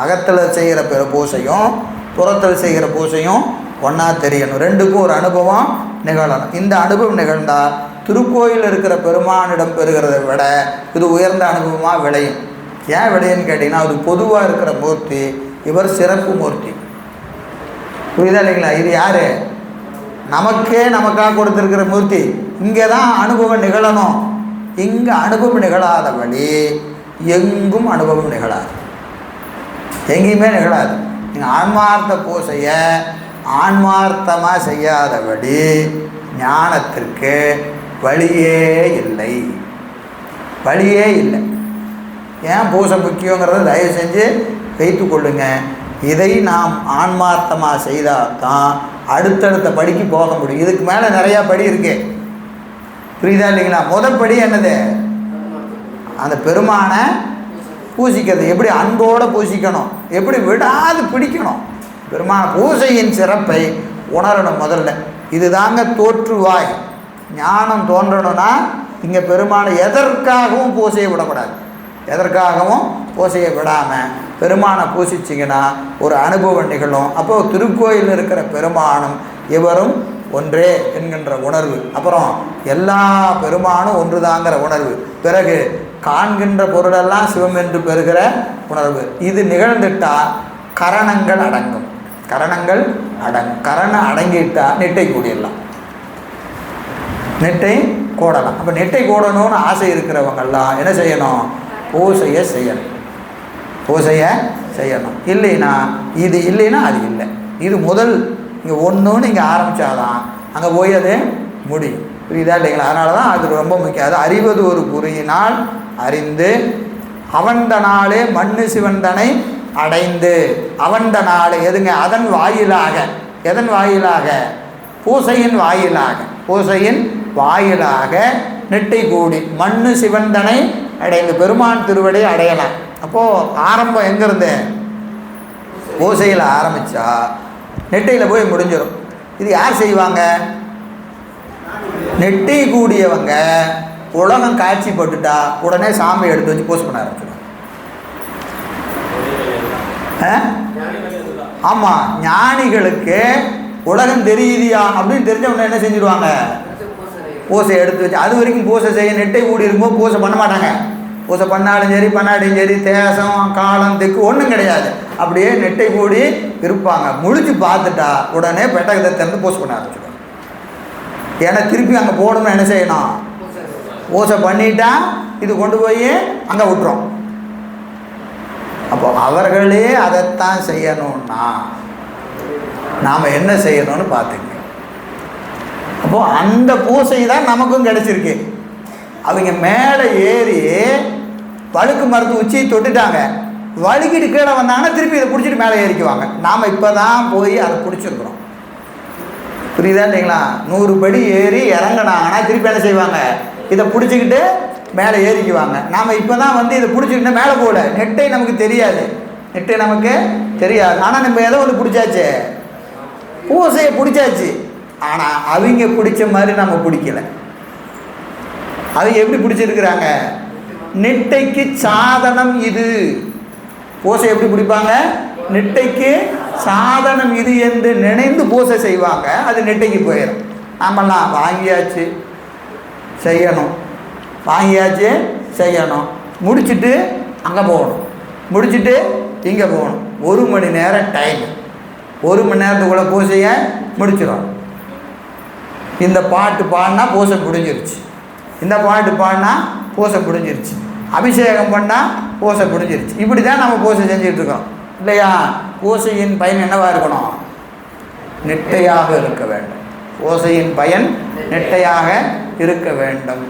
அகத்தில் செய்கிற பூசையும் புறத்தில் செய்கிற பூசையும் ஒன்றா தெரியணும். ரெண்டுக்கும் ஒரு அனுபவம் நிகழணும். இந்த அனுபவம் நிகழ்ந்தால் திருக்கோயில் இருக்கிற பெருமானிடம் பெறுகிறத விட இது உயர்ந்த அனுபவமாக விளையும். ஏன் விளையுன்னு கேட்டிங்கன்னா, அது பொதுவாக இருக்கிற மூர்த்தி, இவர் சிறப்பு மூர்த்தி. புரியுதா இல்லைங்களா? இது யார்? நமக்காக கொடுத்துருக்கிற மூர்த்தி. இங்கே தான் அனுபவம் நிகழணும். இங்கே அனுபவம் நிகழாதபடி எங்கும் அனுபவம் நிகழாது, எங்கேயுமே நிகழாது. நீங்கள் ஆன்மார்த்த பூசையை ஆன்மார்த்தமாக செய்யாதபடி ஞானத்திற்கு வழியே இல்லை, வழியே இல்லை. ஏன் பூசை முக்கியங்கிறத தயவு செஞ்சு வைத்து கொள்ளுங்க. இதை நாம் ஆன்மார்த்தமாக செய்தால் தான் அடுத்தடுத்த படிக்கு போக முடியும். இதுக்கு மேலே நிறையா படி இருக்கு. புரியுதா இல்லைங்களா? முதல் படி என்னது? அந்த பெருமானை பூசிக்கிறது. எப்படி அன்போடு பூசிக்கணும், எப்படி விடாது பிடிக்கணும். பெருமான பூசையின் சிறப்பை உணரணும் முதல்ல. இது தாங்க தோற்றுவாய். ஞானம் தோன்றணும்னா இங்கே பெருமானை எதற்காகவும் பூசையை விடக்கூடாது. எதற்காகவும் பூசையை விடாமல் பெருமானை பூசிச்சிங்கன்னா ஒரு அனுபவம் நிகழும். அப்போது திருக்கோயில் இருக்கிற பெருமானும் இவரும் ஒன்றே என்கின்ற உணர்வு, அப்புறம் எல்லா பெருமானும் ஒன்று தாங்கிற உணர்வு, பிறகு காண்கின்ற பொருளெல்லாம் சிவம் என்று பெறுகிற உணர்வு. இது நிகழ்ந்துட்டால் கரணங்கள் அடங்கும். கரணங்கள் கரணம் அடங்கிட்டால் நெட்டை கூடிடலாம், நெட்டை கூடலாம். அப்போ நெட்டை கூடணும்னு ஆசை இருக்கிறவங்கெல்லாம் என்ன செய்யணும்? பூசையை செய்யணும், பூசையை செய்யணும். இல்லைன்னா இது இல்லைன்னா அது இல்லை. இது முதல் இங்கே ஒன்றுன்னு இங்கே ஆரம்பித்தாதான் அங்கே போய் அது முடியும். புரியுதா இல்லைங்களா? அதனால தான் அது ரொம்ப முக்கியம். அது அறிவது ஒரு குறியினால் அறிந்து அவந்த நாளே மண்ணு சிவந்தனை அடைந்து. அவந்த நாள் எதுங்க? அதன் வாயிலாக. எதன் வாயிலாக? பூசையின் வாயிலாக. பூசையின் வாயிலாக நெட்டை கூடி மண்ணு சிவந்தனை அடைந்து பெருமான் திருவடி அடையலாம். அப்போது ஆரம்பம் எங்கேருந்து? பூசையில் ஆரம்பித்தா நெட்டையில் போய் முடிஞ்சிடும். இது யார் செய்வாங்க? நெட்டை கூடியவங்க. உலகம் காட்சிப்பட்டுட்டா உடனே சாமி எடுத்து வச்சு பூசை பண்ண ஆரம்பிச்சிடும். ஆமாம், ஞானிகளுக்கு உலகம் தெரியுதியா அப்படின்னு தெரிஞ்சவங்க என்ன செஞ்சிடுவாங்க? பூசை எடுத்து வச்சு. அது வரைக்கும் பூசை செய்ய நெட்டை கூடி இருக்கும்போது பூசை பண்ண மாட்டாங்க. பூசை பண்ணாலும் சரி பண்ணாலும் சரி தேசம் காலம் தெக்கு ஒன்றும் கிடையாது. அப்படியே நெட்டை கூடி இருப்பாங்க. முழிச்சு பார்த்துட்டா உடனே பெட்டகத்தை திறந்து பூசை பண்ண ஆரம்பிச்சிடுவாங்க. ஏன்னா திருப்பி அங்கே போடணும்னு என்ன செய்யணும்? பூசை பண்ணிட்டா இது கொண்டு போய் அங்கே விட்டுரும். அப்போ அவர்களே அதைத்தான் செய்யணும்னா நாம் என்ன செய்யணும்னு பார்த்துங்க. அப்போது அந்த பூசை தான் நமக்கும் கிடைச்சிருக்கு. அவங்க மேலே ஏறி வழுக்கு மரத்து உச்சியை தொட்டுட்டாங்க. வழுக்கிட்டு கீழே வந்தாங்கன்னா திருப்பி இதை பிடிச்சிட்டு மேலே ஏறிக்குவாங்க. நாம் இப்போ தான் போய் அதை பிடிச்சிருக்கிறோம். புரியுதா இல்லைங்களா? 100 படி ஏறி இறங்கினாங்கன்னா திருப்பி என்ன செய்வாங்க? இதை பிடிச்சிக்கிட்டு மேலே ஏறிக்குவாங்க. நாம் இப்போ தான் வந்து இதை பிடிச்சிக்கிட்டு மேலே போகல. நெட்டை நமக்கு தெரியாது, நெட்டை நமக்கு தெரியாது. ஆனால் நம்ம எதை ஒன்று பிடிச்சாச்சு, பூசையை பிடிச்சாச்சு. ஆனால் அவங்க பிடிச்ச மாதிரி நம்ம பிடிக்கலை. அவங்க எப்படி பிடிச்சிருக்கிறாங்க? நெட்டைக்கு சாதனம் இது. பூசை எப்படி பிடிப்பாங்க? நெட்டைக்கு சாதனம் இது என்று நினைந்து பூசை செய்வாங்க. அது நெட்டைக்கு போயிடும். நாமெல்லாம் வாங்கியாச்சு செய்யணும், வாங்கியாச்சு செய்யணும், முடிச்சுட்டு அங்கே போகணும், முடிச்சுட்டு இங்கே போகணும். 1 மணி நேரம் டைம். 1 மணி நேரத்துக்குள்ளே பூசையை முடிச்சிடும். இந்த பாட்டு பாடினா பூசை முடிஞ்சிருச்சு, இந்த பாட்டு பாடினா பூசை முடிஞ்சிருச்சு, அபிஷேகம் பண்ணால் பூசை முடிஞ்சிருச்சு. இப்படி தான் நம்ம பூசை செஞ்சிட்ருக்கோம் இல்லையா? பூசையின் பயன் என்னவாக இருக்கணும்? நெட்டையாக இருக்க வேண்டும். பூசையின் பயன் நெட்டையாக இருக்க வேண்டும்.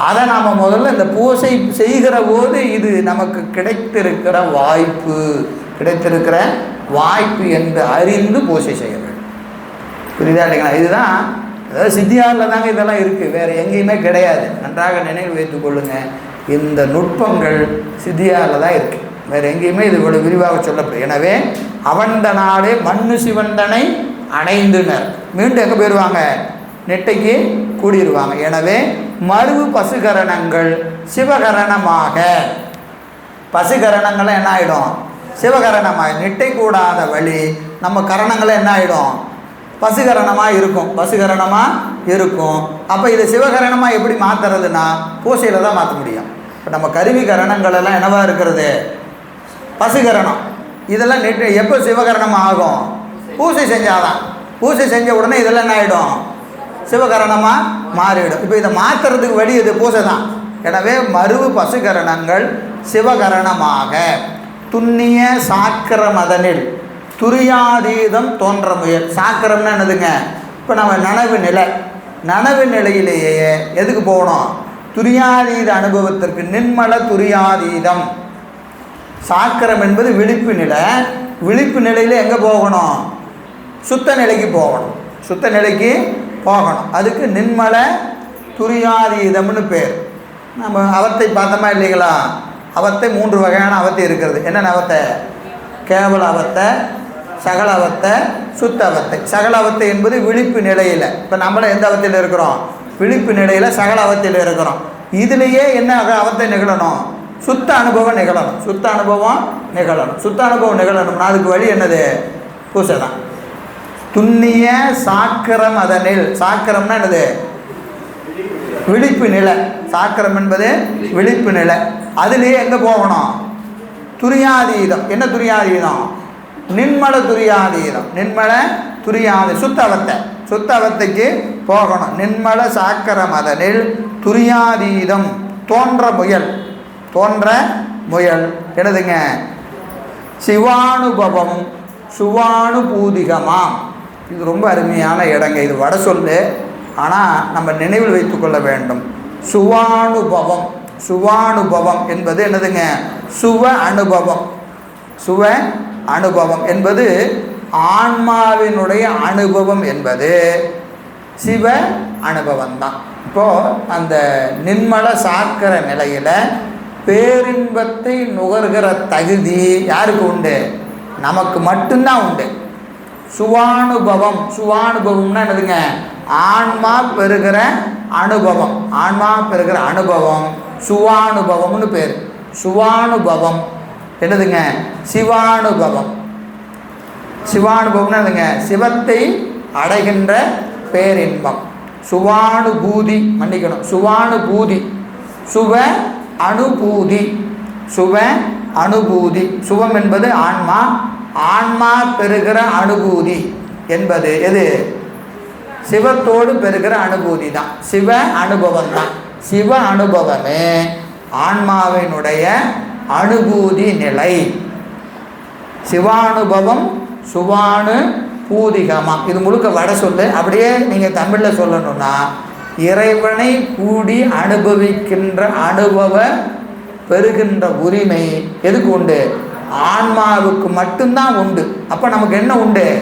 அதை நாம் முதல்ல இந்த பூசை செய்கிற போது இது நமக்கு கிடைத்திருக்கிற வாய்ப்பு, கிடைத்திருக்கிற வாய்ப்பு என்று அறிந்து பூசை செய்ய வேண்டும். புரியுதா இல்லைங்களா? இதுதான், அதாவது சித்தியாரில் தாங்க இதெல்லாம் இருக்குது, வேறு எங்கேயுமே கிடையாது. நன்றாக நினைவு வைத்துக் கொள்ளுங்கள். இந்த நுட்பங்கள் சித்தியாரில் தான் இருக்குது, வேறு எங்கேயுமே இது இவ்வளோ விரிவாக சொல்லப்படும். எனவே அவண்ட நாளே மண்ணு சிவந்தனை அடைந்துனர். மீண்டும் எங்கே போயிடுவாங்க? நெட்டைக்கு கூடிடுவாங்க. எனவே மருவு பசுகரணங்கள் சிவகரணமாக, பசுகரணங்கள்லாம் என்ன ஆகிடும்? சிவகரணமாக. நெட்டை கூடாத வழி நம்ம கரணங்களை என்ன ஆகிடும்? பசுகரணமாக இருக்கும், பசுகரணமாக இருக்கும். அப்போ இதை சிவகரணமாக எப்படி மாற்றுறதுன்னா பூசையில் தான் மாற்ற முடியும். இப்போ நம்ம கருவி கரணங்கள் எல்லாம் என்னவாக இருக்கிறது? பசுகரணம். இதெல்லாம் நெட்டு எப்போ சிவகரணமாக ஆகும்? பூசை செஞ்சாதான். பூசை செஞ்ச உடனே இதெல்லாம் என்ன ஆகிடும்? சிவகரணமாக மாறிவிடும். இப்போ இதை மாற்றுறதுக்கு வழி இது பூசை தான். எனவே மருவு பசுகரணங்கள் சிவகரணமாக துண்ணிய சாக்கர மதனில் துரியாதீதம் தோன்ற முயல். சாக்கரம்னா என்னதுங்க? இப்போ நம்ம நனவு நிலை, நனவு நிலையிலேயே எதுக்கு போகணும்? துரியாதீத அனுபவத்திற்கு. நின்மல துரியாதீதம். சாக்கரம் என்பது விழிப்பு நிலை. விழிப்பு நிலையில் எங்கே போகணும்? சுத்த நிலைக்கு போகணும், சுத்த நிலைக்கு போகணும். அதுக்கு நின்மல துரியாதீதம்னு பேர். நம்ம அவத்தை பார்த்தோமா இல்லைங்களா? அவத்தை 3 வகையான அவத்தை இருக்கிறது. என்னென்ன அவத்தை? கேவல அவத்தை, சகல அவத்தை, சுத்த அவத்தை. சகல அவத்தை என்பது விழிப்பு நிலையில். இப்போ நம்மளும் எந்த அவத்தையில் இருக்கிறோம்? விழிப்பு நிலையில் சகல அவத்தையில் இருக்கிறோம். இதுலேயே என்ன அவத்தை நிகழணும்? சுத்த அனுபவம் நிகழணும், சுத்த அனுபவம் நிகழணும். சுத்த அனுபவம் நிகழணும்னா அதுக்கு வழி என்னது? பூசை தான். துண்ணிய சாக்கரம் அதனில். சாக்கரம்னா என்னது? விழிப்பு நிலை. சாக்கரம் என்பது விழிப்பு நிலை. அதுலேயே எங்கே போகணும்? துரியாதீதம். என்ன துரியாதீதம்? நின்மல துரியாதீதம். நின்மல துரியாதி சுத்த அவத்தை, சுத்த அவத்தைக்கு போகணும். நின்மல சாக்கரம் அதனில் துரியாதீதம் தோன்ற முயல். தோன்ற முயல் என்னதுங்க? சிவானுபவம் சுவானுபூதிகமாம். இது ரொம்ப அருமையான இடங்க. இது வட சொல்லு, ஆனால் நம்ம நினைவில் வைத்துக்கொள்ள வேண்டும். சுவானுபவம். சுவானுபவம் என்பது என்னதுங்க? சுவ அனுபவம். சுவ அனுபவம் என்பது ஆன்மாவினுடைய அனுபவம் என்பது சிவ அனுபவம் தான். இப்போது அந்த நின்மல சாக்கர நிலையில் பேரின்பத்தை நுகர்கிற தகுதி யாருக்கு உண்டு? நமக்கு மட்டும்தான் உண்டு. சுவானுபவம். சுவானுபவம்னா என்னதுங்க? ஆன்மா பெறுகிற அனுபவம். ஆன்மா பெறுகிற அனுபவம் சுவானுபவம்னு பேர். சுவானுபவம் என்னதுங்க? சிவானுபவம். சிவானுபவம்னா என்னதுங்க? சிவத்தை அடைகின்ற பேரின்பம். சுவானுபூதி, மன்னிக்கணும், சுவானுபூதி. சுவ அனுபூதி. சுவ அனுபூதி. சுவம் என்பது ஆன்மா, ஆன்மா பெறுகிற அனுபூதி என்பது எது? சிவத்தோடு பெறுகிற அனுபூதி தான், சிவ அனுபவம் தான். சிவ அனுபவமே ஆன்மாவினுடைய அனுபூதி நிலை. சிவானுபவம் சுவானு பூதிகமா. இது முழுக்க வட சொல்லு. அப்படியே நீங்கள் தமிழில் சொல்லணும்னா இறைவனை கூடி அனுபவிக்கின்ற அனுபவ பெறுகின்ற உரிமை எதுக்கு உண்டு? ஆன்மாவுக்கு மட்டும்தான் உண்டு. அப்போ நமக்கு என்ன உண்டு?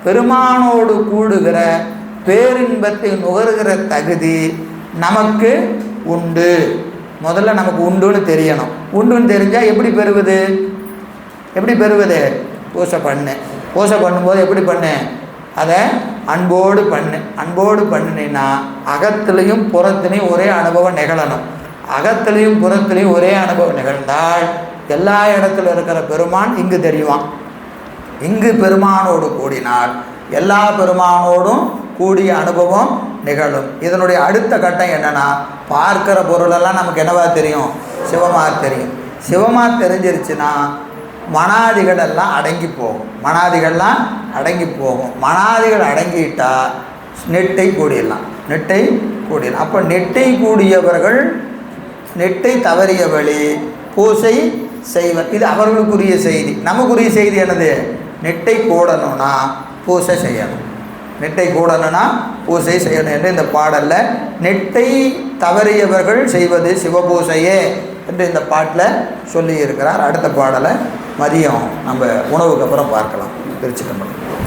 பெருமானோடு கூடுகிற பேரின்பத்தை நுகர்கிற தகுதி நமக்கு உண்டு. முதல்ல நமக்கு உண்டுன்னு தெரியணும். உண்டுன்னு தெரிஞ்சால் எப்படி பெறுவது? எப்படி பெறுவது? பூசை பண்ணு. பூசை பண்ணும்போது எப்படி பண்ணு? அதை அன்போடு பண்ணு. அன்போடு பண்ணினா அகத்துலேயும் புறத்துலேயும் ஒரே அனுபவம் நிகழணும். அகத்துலேயும் புறத்துலேயும் ஒரே அனுபவம் நிகழ்ந்தால் எல்லா இடத்துல இருக்கிற பெருமான் இங்கு தெரியுவான். இங்கு பெருமானோடு கூடினால் எல்லா பெருமானோடும் கூடிய அனுபவம் நிகழும். இதனுடைய அடுத்த கட்டம் என்னென்னா, பார்க்கிற பொருளெல்லாம் நமக்கு என்னவா தெரியும்? சிவமாக தெரியும். சிவமாக தெரிஞ்சிருச்சுன்னா மனாதிகள் எல்லாம் அடங்கி போகும். மனாதிகள்லாம் அடங்கி போகும். மனாதிகள் அடங்கிட்டால் நெட்டை கூடிடலாம். நெட்டை கூடிடலாம். அப்போ நெட்டை கூடியவர்கள் நெட்டை தவறிய வழி பூசை செய்வர். இது அவர்களுக்குரிய செய்தி. நமக்குரிய செய்தி என்னது? நெட்டை கூடணும்னா பூசை செய்யணும். நெட்டை கூடணும்னா பூசை செய்யணும் என்று இந்த பாடலில் நெட்டை தவறியவர்கள் செய்வது சிவபூசையே என்று இந்த பாட்டில் சொல்லியிருக்கிறார். அடுத்த பாடலை மதியம் நம்ம உணவுக்கு அப்புறம் பார்க்கலாம். திருச்சிட்டம்பலம்.